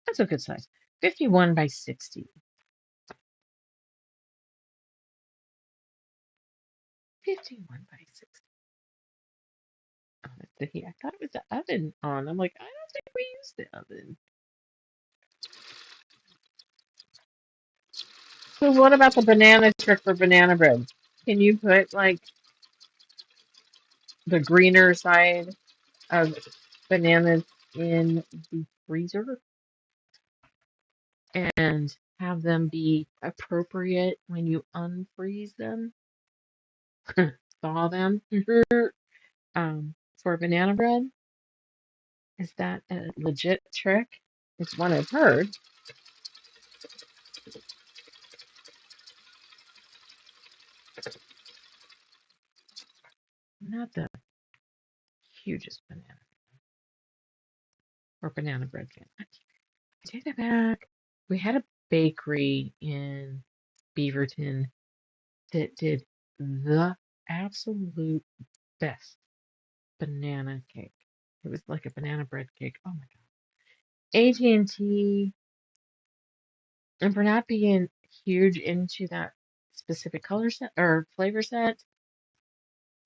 That's a good size. 51 by 60. 51 by 60. Oh, that's the heat. I thought it was the oven on. I'm like, I don't think we used the oven. So what about the banana trick for banana bread? Can you put like the greener side of bananas in the freezer and have them be appropriate when you unfreeze them? Thaw them for banana bread? Is that a legit trick? It's one I've heard. Not the hugest banana or banana bread fan. I take that back. We had a bakery in Beaverton that did the absolute best banana cake. It was like a banana bread cake. Oh my God. AT&T, and for not being huge into that specific color set or flavor set,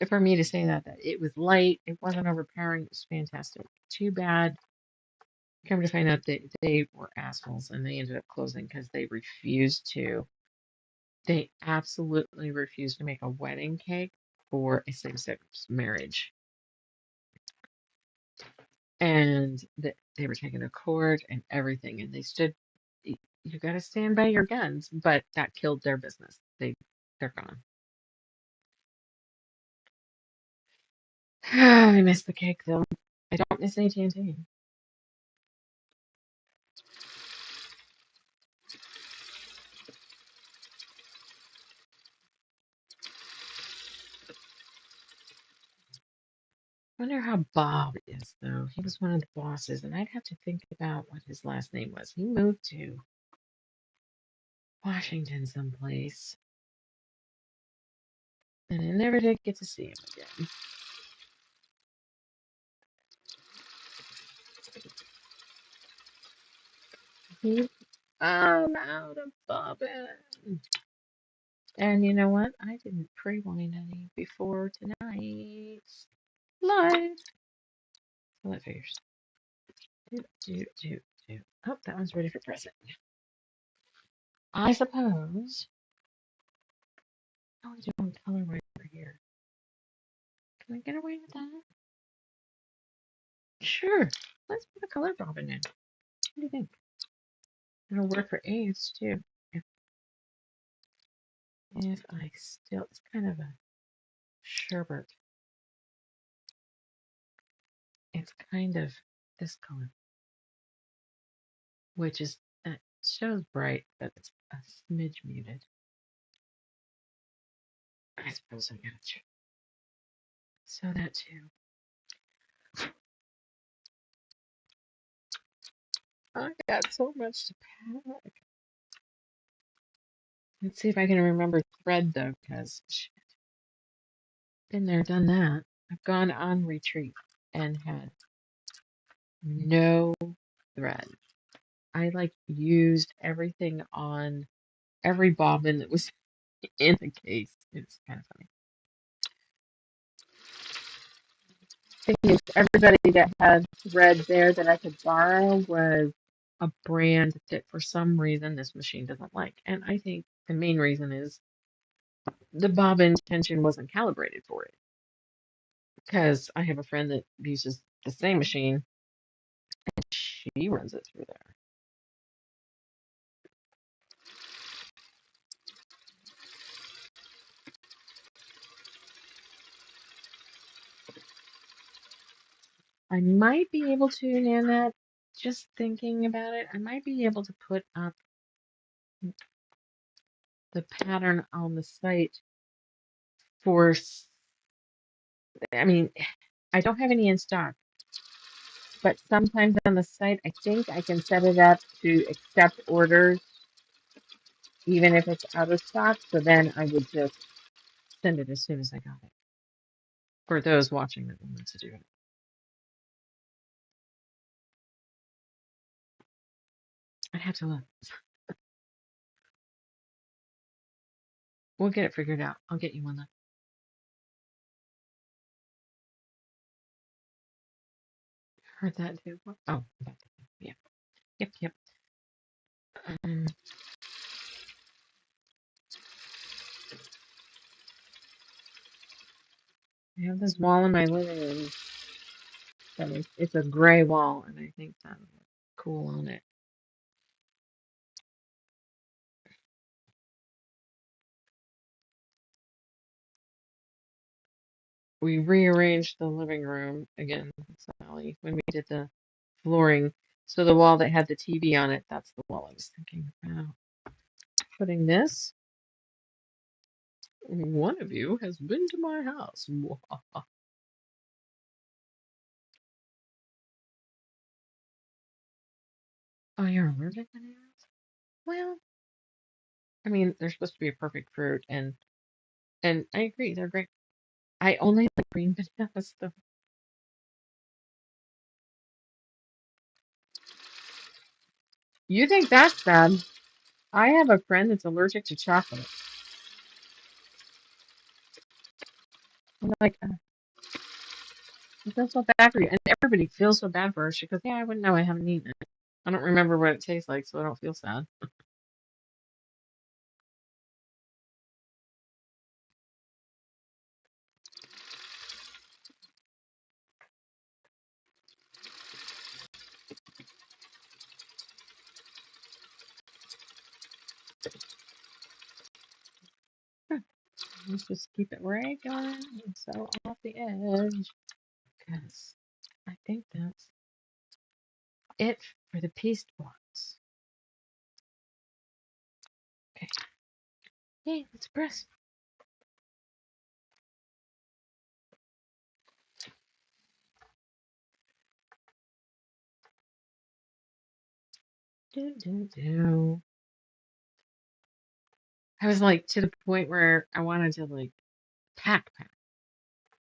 for me to say that it was light, it wasn't overpowering, it was fantastic. Too bad. Come to find out that they were assholes and they ended up closing because they refused to. They absolutely refused to make a wedding cake for a same-sex marriage. And they were taken to court and everything. And they stood, you got to stand by your guns, but that killed their business. They're gone. I miss the cake though. I don't miss AT&T. Wonder how Bob is though. He was one of the bosses, and I'd have to think about what his last name was. He moved to Washington someplace, and I never did get to see him again. I'm out of bobbin. And you know what? I didn't pre-wind any before tonight's live. So that figures. Do, do, do, do. Oh, that one's ready for pressing. I suppose. How are we doing color right over here? Can I get away with that? Sure. Let's put a color bobbin in. What do you think? It'll work for AIDS too. If I still, it's kind of a sherbet. It's kind of this color, which is, it shows bright, but it's a smidge muted. I suppose I gotta check. So that too. I got so much to pack. Let's see if I can remember thread though, because been there, done that. I've gone on retreat and had no thread. I like used everything on every bobbin that was in the case. It's kind of funny. Thing is, everybody that had thread there that I could borrow was a brand that for some reason this machine doesn't like. And I think the main reason is the bobbin tension wasn't calibrated for it. Because I have a friend that uses the same machine and she runs it through there. I might be able to, Nanette, just thinking about it, I might be able to put up the pattern on the site for, I mean, I don't have any in stock, but sometimes on the site, I think I can set it up to accept orders even if it's out of stock. So then I would just send it as soon as I got it for those watching that wanted to do it. I'd have to look. We'll get it figured out. I'll get you one though. Heard that too. Oh, yeah. Yep, yep. Um, I have this wall in my living room that it's a gray wall, and I think that would look cool on it. We rearranged the living room again, Sally, when we did the flooring. So the wall that had the TV on it, that's the wall I was thinking about. Putting this. One of you has been to my house. Oh, you're allergic to bananas? Well, I mean, they're supposed to be a perfect fruit, and I agree, they're great. I only like green bananas though. You think that's bad? I have a friend that's allergic to chocolate. I'm like, I feel so bad for you, and everybody feels so bad for her. She goes, "Yeah, I wouldn't know. I haven't eaten it. I don't remember what it tastes like, so I don't feel sad." Huh, let's just keep it regular and so off the edge, because I think that's it for the pieced ones. Okay, hey, let's press. Do do do. I was like to the point where I wanted to like pack,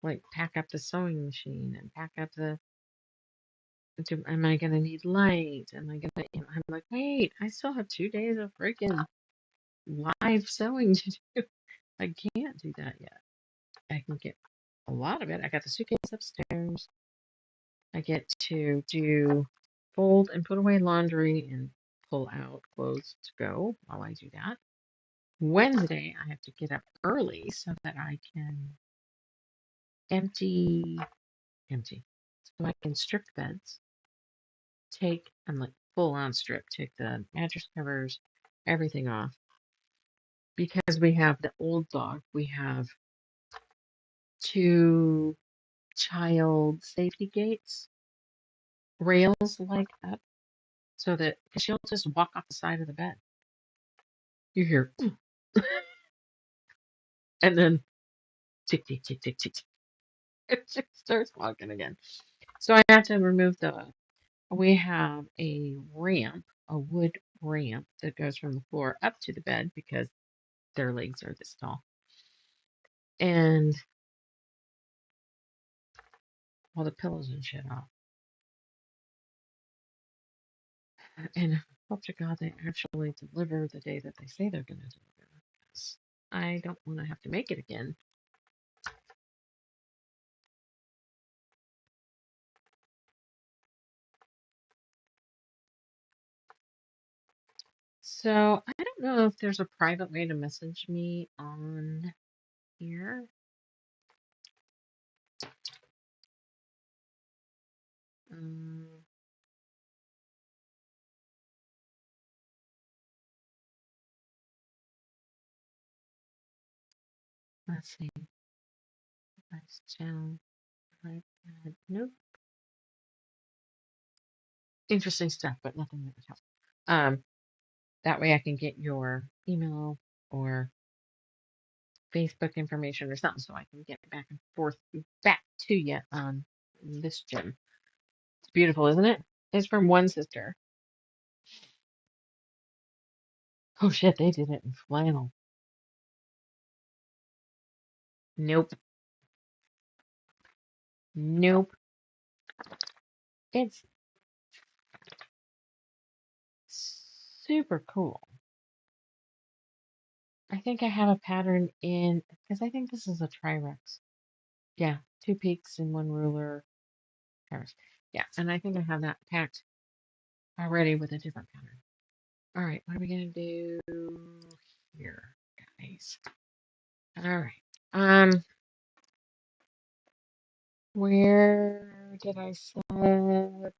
like pack up the sewing machine and pack up the. Am I gonna need light? Am I gonna? I'm like, wait, I still have 2 days of freaking live sewing to do. I can't do that yet. I can get a lot of it. I got the suitcase upstairs. I get to do fold and put away laundry and pull out clothes to go while I do that. Wednesday, I have to get up early so that I can empty, empty, so I can strip beds. I'm like full on strip, take the mattress covers, everything off. Because we have the old dog, we have two child safety gates, rails like up, so that cause she'll just walk off the side of the bed. You hear, and then tick, tick, tick, tick, tick, tick. It just starts walking again. So I have to remove we have a ramp, a wood ramp that goes from the floor up to the bed because their legs are this tall. And all the pillows and shit off. And hope to God they actually deliver the day that they say they're going to deliver. Because I don't want to have to make it again. So I don't know if there's a private way to message me on here. Um, let's see. Nice channel. Nope. Interesting stuff, but nothing that would help. That way I can get your email or Facebook information or something so I can get back and forth back to you on this gym. It's beautiful, isn't it? It's from one sister. Oh shit, they did it in flannel. Nope. Nope. It's super cool. I think I have a pattern in, because I think this is a Trirex. Yeah, two peaks and one ruler. Trirex. Yeah, and I think I have that packed already with a different pattern. All right, what are we gonna do here, guys? All right. Where did I set? Oh,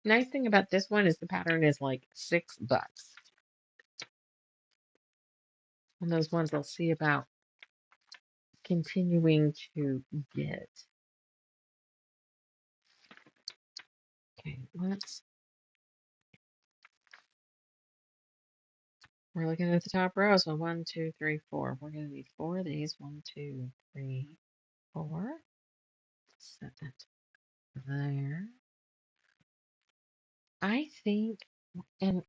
nice thing about this one is the pattern is like $6. And those ones I'll see about continuing to get. Okay, we're looking at the top row. So 1, 2, 3, 4. We're going to need 4 of these. 1, 2, 3, 4. set that there. I think, and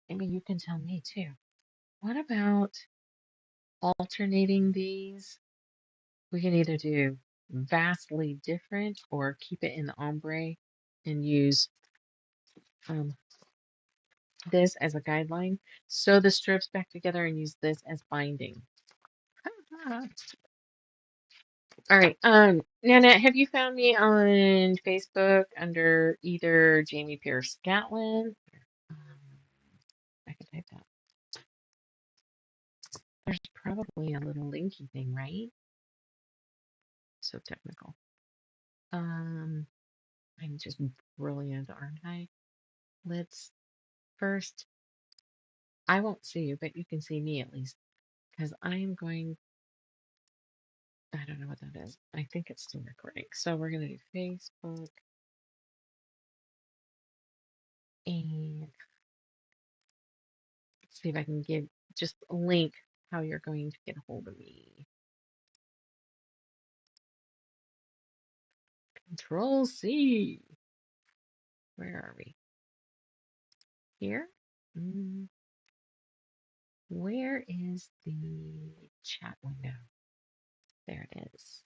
I mean, you can tell me too. What about alternating these? We can either do vastly different or keep it in the ombre and use um, this as a guideline. Sew the strips back together and use this as binding. All right. Nana, have you found me on Facebook under either Jamie Pierce Gatlin? Um, I can type that. There's probably a little linky thing, right? So technical. I'm just brilliant, aren't I? Let's first, I won't see you, but you can see me at least, because I am going, I don't know what that is. I think it's still recording. So we're going to do Facebook and see if I can give just a link how you're going to get a hold of me. Control C. Where are we? Here? Where is the chat window? There it is.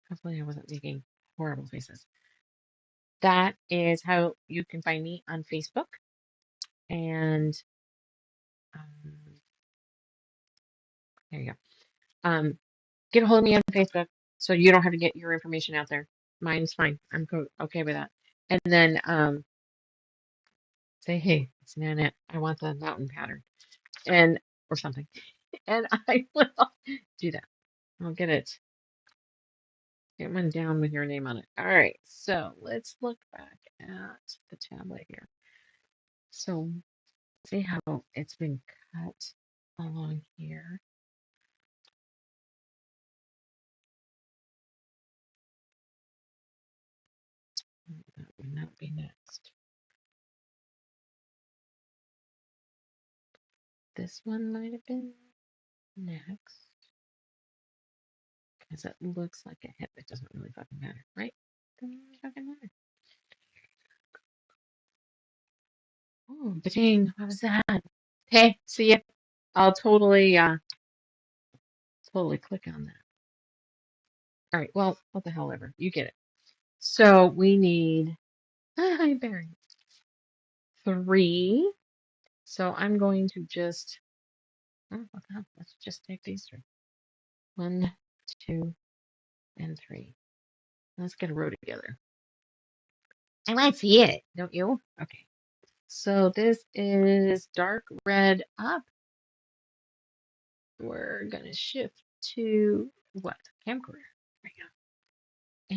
Hopefully I wasn't making horrible faces. That is how you can find me on Facebook. And there you go. Get a hold of me on Facebook so you don't have to get your information out there. Mine's fine. I'm okay with that. And then say, hey, it's Nanette. I want the mountain pattern and or something. And I will do that. I'll get one down with your name on it. All right, so let's look back at the tablet here. So see how it's been cut along here. That would not be next. This one might have been next. Because it looks like a hip. It doesn't really fucking matter, right? Doesn't really fucking matter. Oh, ba-ding. What was that? Hey, see ya. I'll totally click on that. All right, well, what the hell ever. You get it. So we need, hi, Barry, 3. So I'm going to just, oh, what the hell? Let's just take these 3. 1, 2, and 3. Let's get a row together. I want to see it, don't you? Okay. So this is dark red up. We're gonna shift to what? Camcorder. There we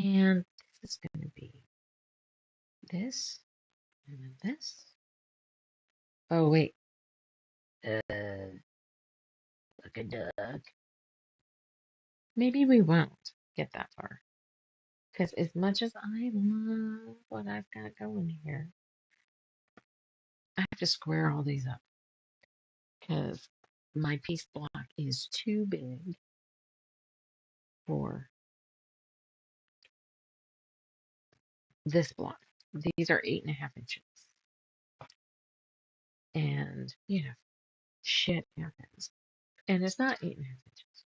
go. And this is gonna be this and then this. Oh wait. Look a duck. Maybe we won't get that far. Because as much as I love what I've got going here, I have to square all these up. Because my piece block is too big for this block. These are 8.5 inches. And, shit happens. And it's not 8.5 inches.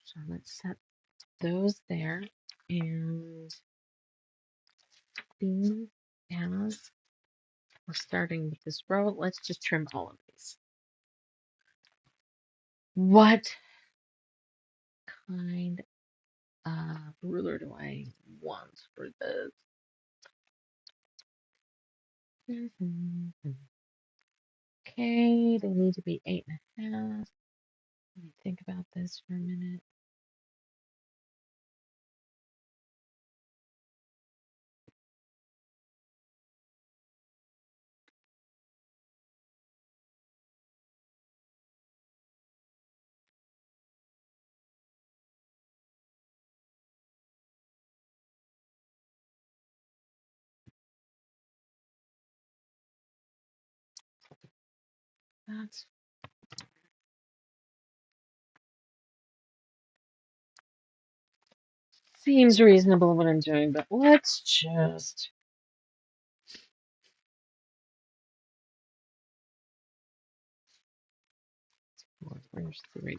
So let's set those there. And being as we're starting with this row, let's just trim all of these. What kind of ruler do I want for this? Okay, they need to be 8.5. Let me think about this for a minute. That's seems reasonable what I'm doing, but let's just. Where's 3?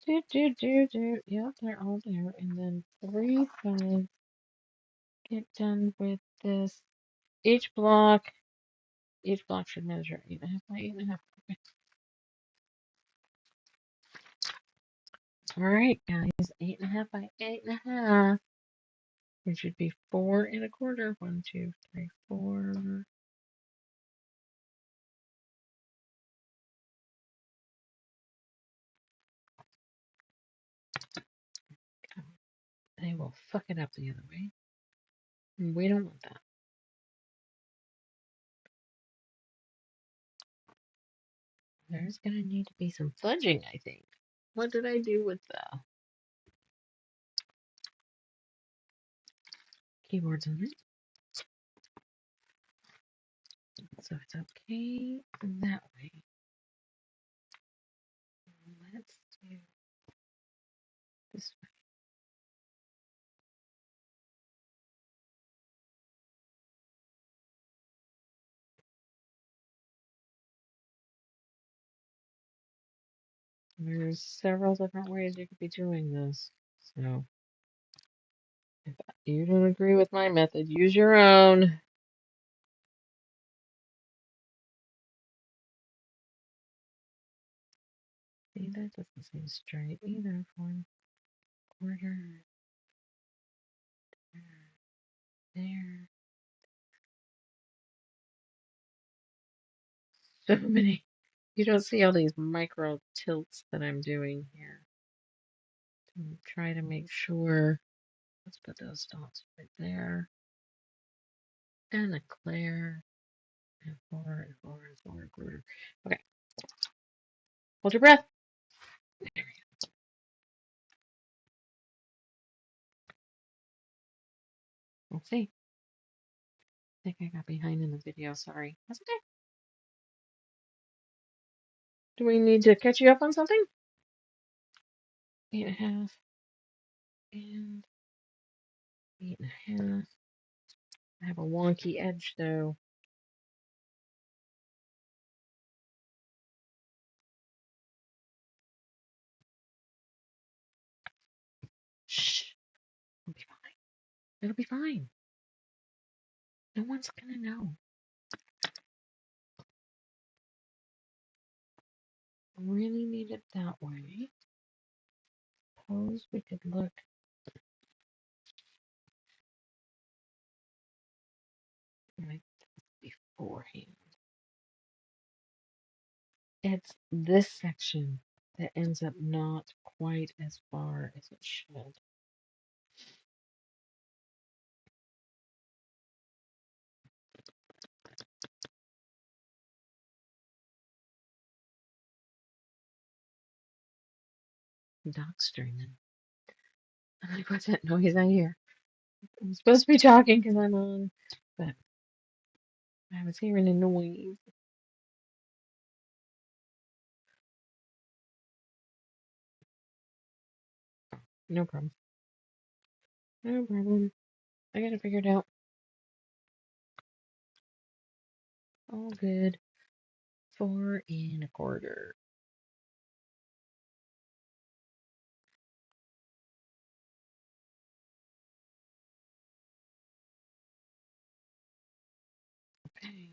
Do. Yep, they're all there. And then 3, 5. Get done with this. Each block should measure 8.5 by 8.5. Okay. All right, guys, 8.5 by 8.5. It should be 4 1/4. 1, 2, 3, 4. They will fuck it up the other way. We don't want that. There's gonna need to be some fudging, I think. What did I do with the keyboards on it? So it's okay that way. Let's do this way. There's several different ways you could be doing this. So if you don't agree with my method, use your own. See, that doesn't seem straight either. 1/4 there. So many. You don't see all these micro tilts that I'm doing here. Try to make sure. Let's put those dots right there. And a clear. And 4 and 4 and 4 1/4. Okay. Hold your breath. There we go. Let's see. I think I got behind in the video. Sorry. That's okay. Do we need to catch you up on something? 8.5 and 8.5. I have a wonky edge though. Shh. It'll be fine. It'll be fine. No one's gonna know. I really need it that way. Suppose we could look like beforehand. It's this section that ends up not quite as far as it should. Dog streaming. I'm like, what's that noise I hear? I'm supposed to be talking because I'm on, but I was hearing a noise. No problem. No problem. I got it figured out. All good. 4 1/4. Okay.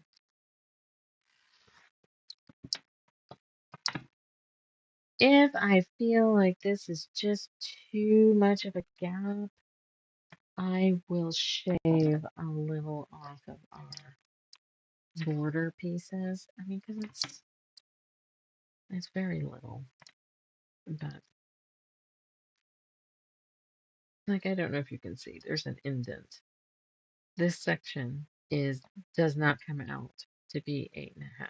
If I feel like this is just too much of a gap, I will shave a little off of our border pieces. I mean, because it's very little, but like I don't know if you can see, there's an indent. This section does not come out to be 8.5.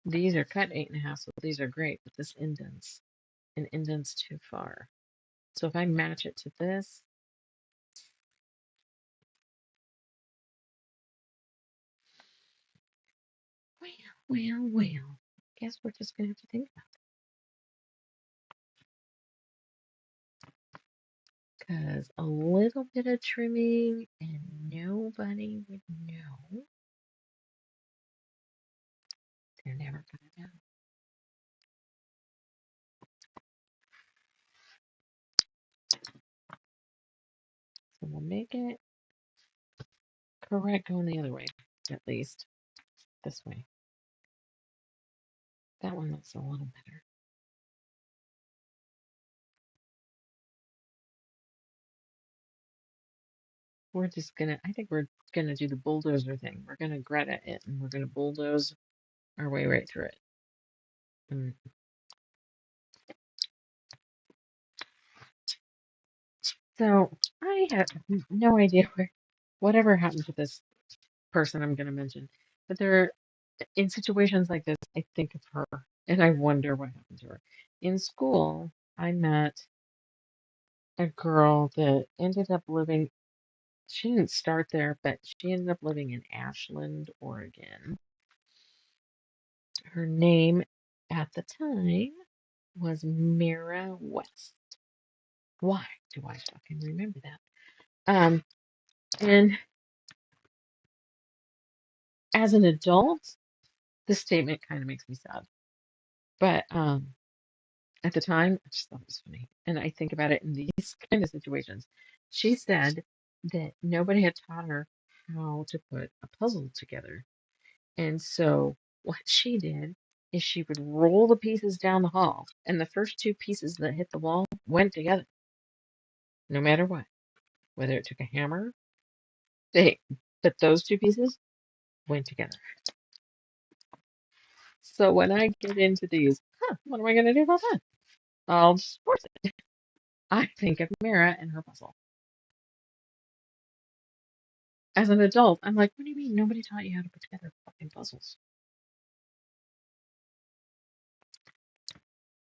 These are cut 8.5, so these are great, but this indents. and indents too far. So if I match it to this, well, guess we're just gonna have to think about it. Because a little bit of trimming and nobody would know. They're never gonna know. So we'll make it correct going the other way, at least this way. That one looks a little better. We're just gonna, I think we're gonna do the bulldozer thing. We're gonna Greta it and we're gonna bulldoze our way right through it. Mm. So I have no idea whatever happened to this person I'm gonna mention, but there, in situations like this, I think of her and I wonder what happened to her. In school, I met a girl that ended up living, she didn't start there, but she ended up living in Ashland, Oregon. Her name at the time was Mira West. Why do I fucking remember that? And as an adult, this statement kind of makes me sad. But at the time, I just thought it was funny. And I think about it in these kind of situations. She said that nobody had taught her how to put a puzzle together. And so what she did is she would roll the pieces down the hall, and the first two pieces that hit the wall went together, no matter what. Whether it took a hammer, they but those two pieces went together. So when I get into these, what am I gonna do about that? I'll just force it. I think of Mira and her puzzle. As an adult, I'm like, what do you mean nobody taught you how to put together fucking puzzles?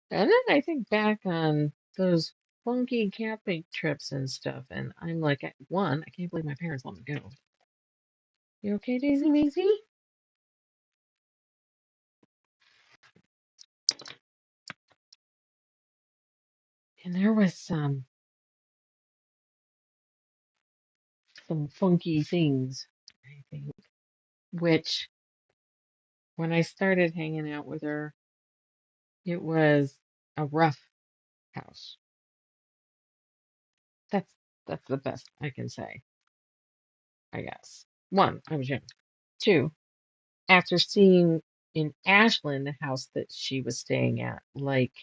And then I think back on those funky camping trips and stuff, and I'm like, one, I can't believe my parents let me go. You okay, Daisy Maisy? And there was some funky things, I think, which when I started hanging out with her, it was a rough house. That's that's the best I can say, I guess. One, I was young. Two, after seeing in Ashland the house that she was staying at, like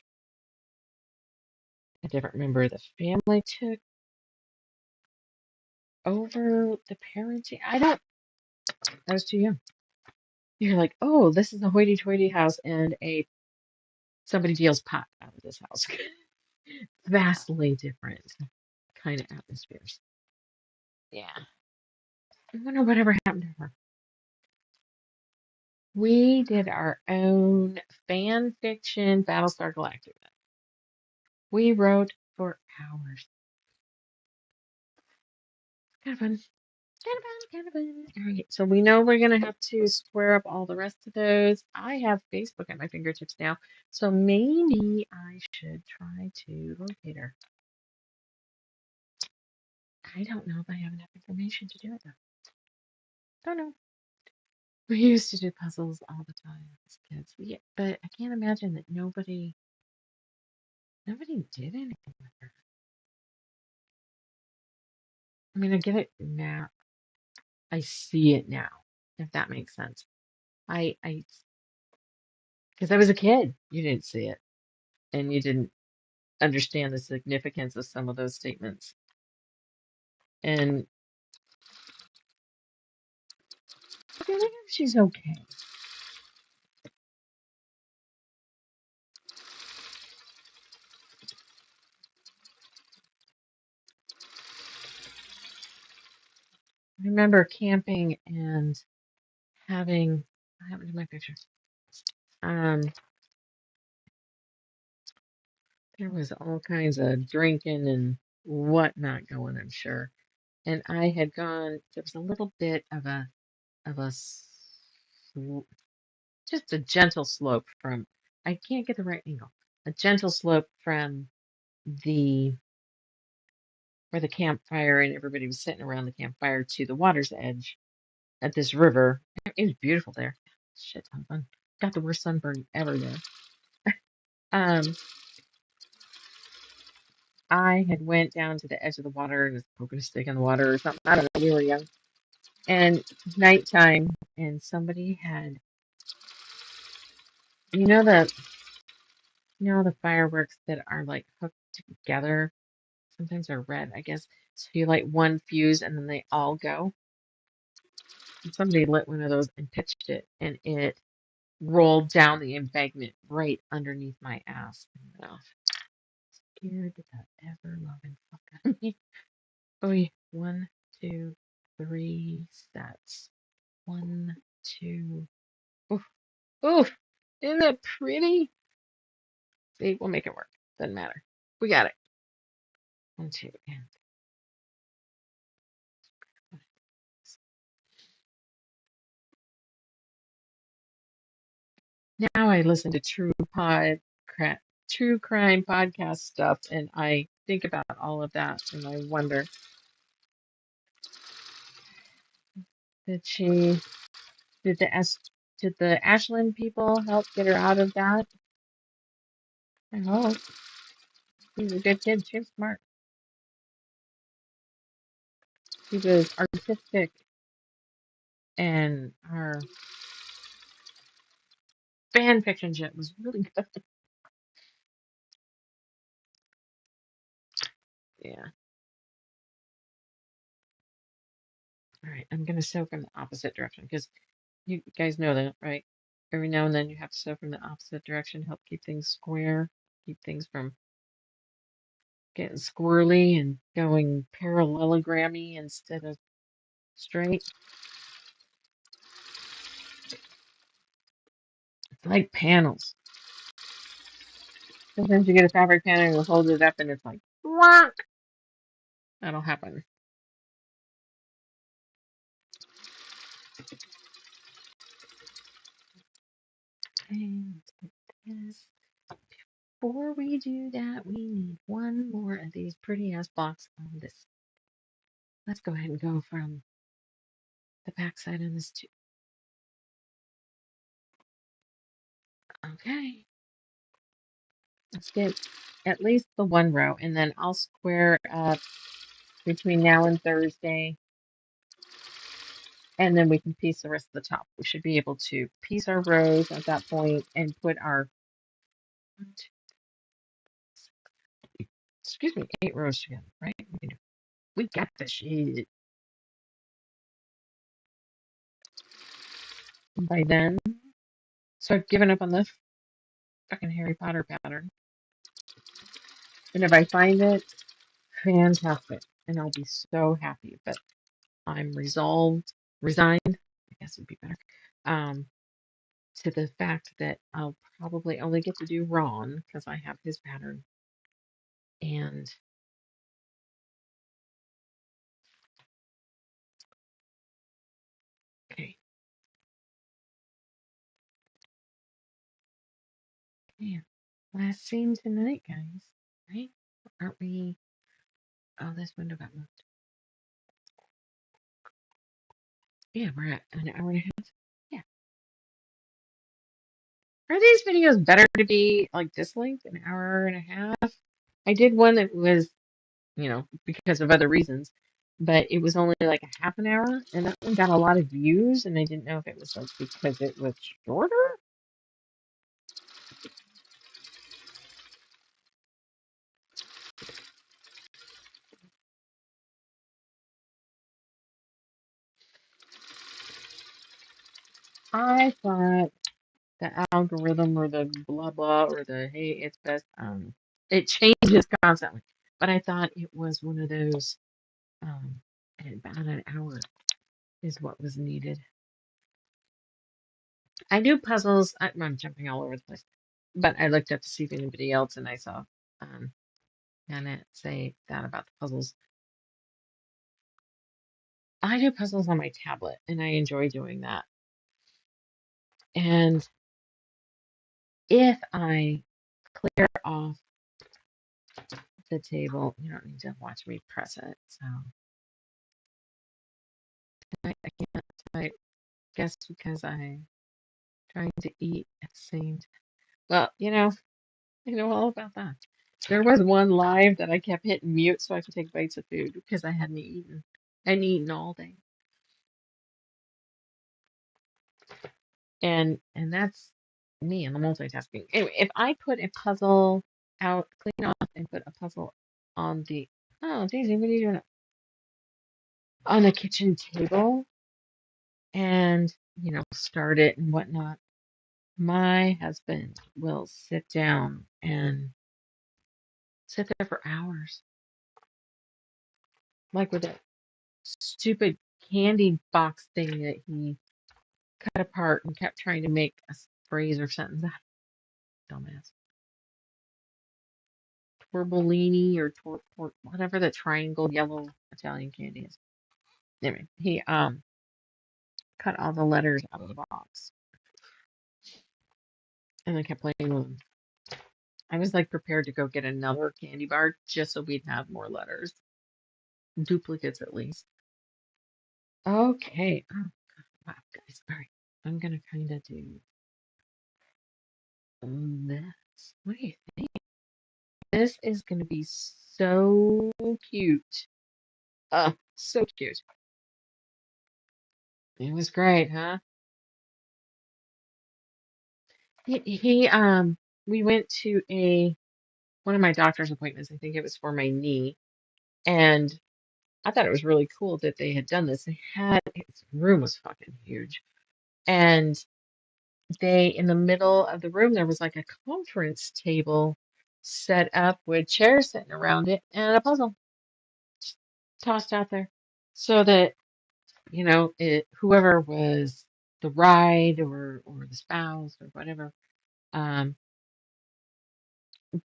a different member of the family took over the parenting. I was too young. You're like, oh, this is a hoity-toity house and a somebody deals pot out of this house. Vastly different kind of atmospheres. Yeah. I wonder whatever happened to her. We did our own fan fiction Battlestar Galactica. We wrote for hours. Kind of fun. Kind of fun. All right, so we know we're gonna have to square up all the rest of those. I have Facebook at my fingertips now, so maybe I should try to locate her. I don't know if I have enough information to do it though. Don't know. We used to do puzzles all the time as kids. Yeah, but I can't imagine that nobody did anything with her. I mean, I get it now. I see it now, if that makes sense. Because I was a kid, you didn't see it, and you didn't understand the significance of some of those statements. And I think she's okay. I remember camping and having, what happened to my picture? Um, There was all kinds of drinking and whatnot going, I'm sure. And I had gone, there was a little bit of a, just a gentle slope from, I can't get the right angle, a gentle slope from the, where the campfire and everybody was sitting around the campfire to the water's edge at this river. It was beautiful there. Shit ton of fun. Got the worst sunburn ever there. Um, I had went down to the edge of the water and was poking a stick in the water or something. I don't know. We were young. And nighttime, and somebody had, you know the, the fireworks that are like hooked together. Sometimes they're red, I guess. So you light one fuse and then they all go. And somebody lit one of those and pitched it, and it rolled down the embankment right underneath my ass. Oh, scared did that ever loving fuck out of me. Oh, yeah. One, two, three sets. One, two. Oof, oof. Isn't that pretty? See, we'll make it work. Doesn't matter. We got it. One, two, and now I listen to true crime podcast stuff, and I think about all of that, and I wonder, did she, did the S, did the Ashland people help get her out of that? I hope. She's a good kid. She was smart. She was artistic, and her fan fiction shit was really good. Yeah. All right. I'm gonna sew from the opposite direction because you guys know that, right? Every now and then you have to sew from the opposite direction, help keep things square, keep things from getting squirrely and going parallelogrammy instead of straight. It's like panels. Sometimes you get a fabric panel and you hold it up and it's like, whack. That'll happen. Okay, let's put this. Before we do that, we need one more of these pretty ass blocks on this. Let's go ahead and go from the back side on this too. Okay, let's get at least the one row, and then I'll square up between now and Thursday, and then we can piece the rest of the top. We should be able to piece our rows at that point and put our, excuse me, 8 rows together, right? We got this shit. And by then, so I've given up on the fucking Harry Potter pattern. And if I find it, fantastic. And I'll be so happy. But I'm resigned, I guess would be better, um, to the fact that I'll probably only get to do Ron because I have his pattern. And okay, yeah, last scene tonight, guys. Right? Aren't we? Oh, this window got moved. Yeah, we're at an hour and a half. Yeah. Are these videos better to be like this length, an hour and a half? I did one that was, because of other reasons, but it was only like a half an hour, and that one got a lot of views, and I didn't know if it was like because it was shorter. I thought the algorithm or the blah blah or the hey, it's best, it changes constantly. But I thought it was one of those, um, about an hour is what was needed. I do puzzles. I'm jumping all over the place, but I looked up to see if anybody else, and I saw um, and say that about the puzzles. I do puzzles on my tablet, and I enjoy doing that. And if I clear off the table, you don't need to watch me press it. So I can't. I guess because I'm trying to eat at the same time. Well, I know all about that. There was one live that I kept hitting mute so I could take bites of food because I hadn't eaten. I hadn't eaten all day. And that's me and the multitasking. Anyway, if I put a puzzle out, clean off, and put a puzzle on the Daisy, what are you doing on the kitchen table and start it and whatnot, my husband will sit down and sit there for hours, like with that stupid candy box thing that he cut apart and kept trying to make a phrase or sentence. Dumbass. Torbolini or whatever the triangle yellow Italian candy is. Anyway, he cut all the letters out of the box and I kept playing with them. I was like prepared to go get another candy bar just so we'd have more letters. Duplicates at least. Okay. Oh, wow, guys. All right. I'm gonna kind of do this. What do you think? This is gonna be so cute. So cute. It was great, huh? We went to one of my doctor's appointments. I think it was for my knee, and I thought it was really cool that they had done this. Its room was fucking huge, and in the middle of the room, there was like a conference table set up with chairs sitting around it and a puzzle tossed out there, so that whoever was the bride or the spouse or whatever, um,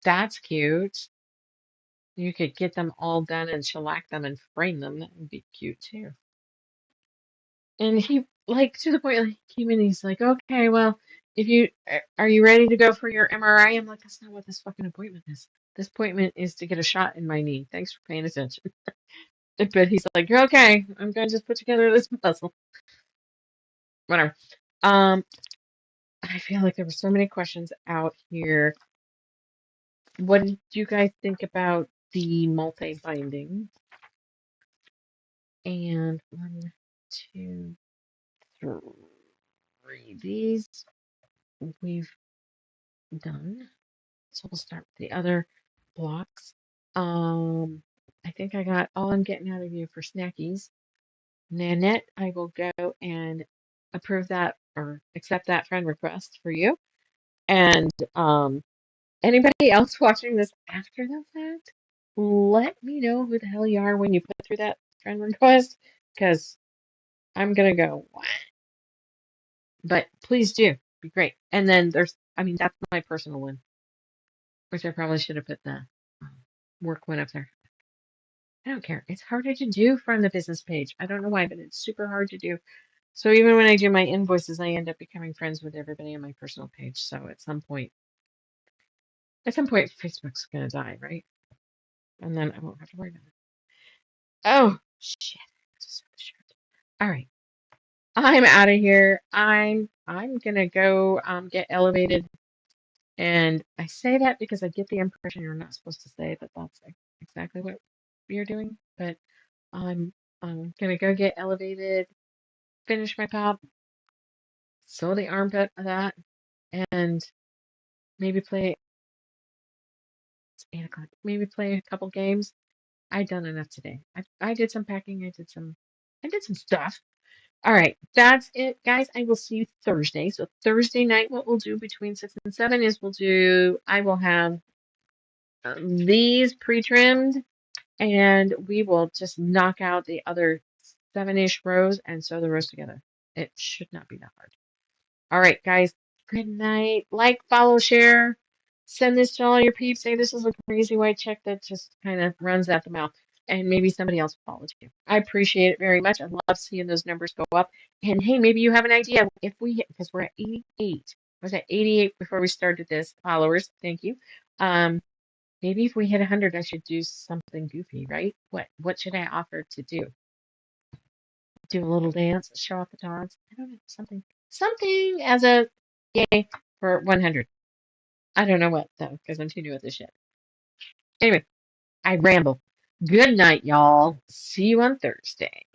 that's cute. You could get them all done and shellac them and frame them. That would be cute too. And he, like, to the point, like, he came in and he's like, okay, well, if you are you ready to go for your MRI? I'm like, that's not what this fucking appointment is. This appointment is to get a shot in my knee. Thanks for paying attention. But he's like, okay, I'm gonna just put together this puzzle. Whatever. Um, I feel like there were so many questions out here. What did you guys think about the multi-binding? And one, two, three. These we've done. So we'll start with the other blocks. I think I got all I'm getting out of you for snackies. Nanette, I will go and approve that or accept that friend request for you. And anybody else watching this after the fact, let me know who the hell you are when you put through that friend request, because I'm gonna go, what? But please do. Be great. And then that's my personal one, which I probably should have put the um, work one up there. I don't care. It's harder to do from the business page. I don't know why, but it's super hard to do. So even when I do my invoices, I end up becoming friends with everybody on my personal page. So at some point, Facebook's gonna die, right? And then I won't have to worry about it. Oh shit! I just saw the shirt. All right, I'm out of here. I'm gonna go get elevated, and I say that because I get the impression you're not supposed to say that. That's exactly what you're doing. But I'm gonna go get elevated, finish my pop, sew the armpit of that, and maybe play. It's 8 o'clock. Maybe play a couple games. I've done enough today. I did some packing. I did some stuff. All right, that's it, guys. I will see you Thursday. So Thursday night, what we'll do between 6 and 7 is I will have these pre-trimmed, and we will just knock out the other 7-ish rows and sew the rows together. It should not be that hard. All right, guys. Good night. Like, follow, share, Send this to all your peeps. Say this is a crazy white chick that just kind of runs at the mouth. And maybe somebody else follows you. I appreciate it very much. I love seeing those numbers go up. And hey, maybe you have an idea if we, because we're at 88. I was at 88 before we started this. Followers, thank you. Maybe if we hit 100, I should do something goofy, right? What should I offer to do? Do a little dance, show off the dogs. I don't know, something as a yay for 100. I don't know what though, because I'm too new at this shit. Anyway, I ramble. Good night, y'all. See you on Thursday.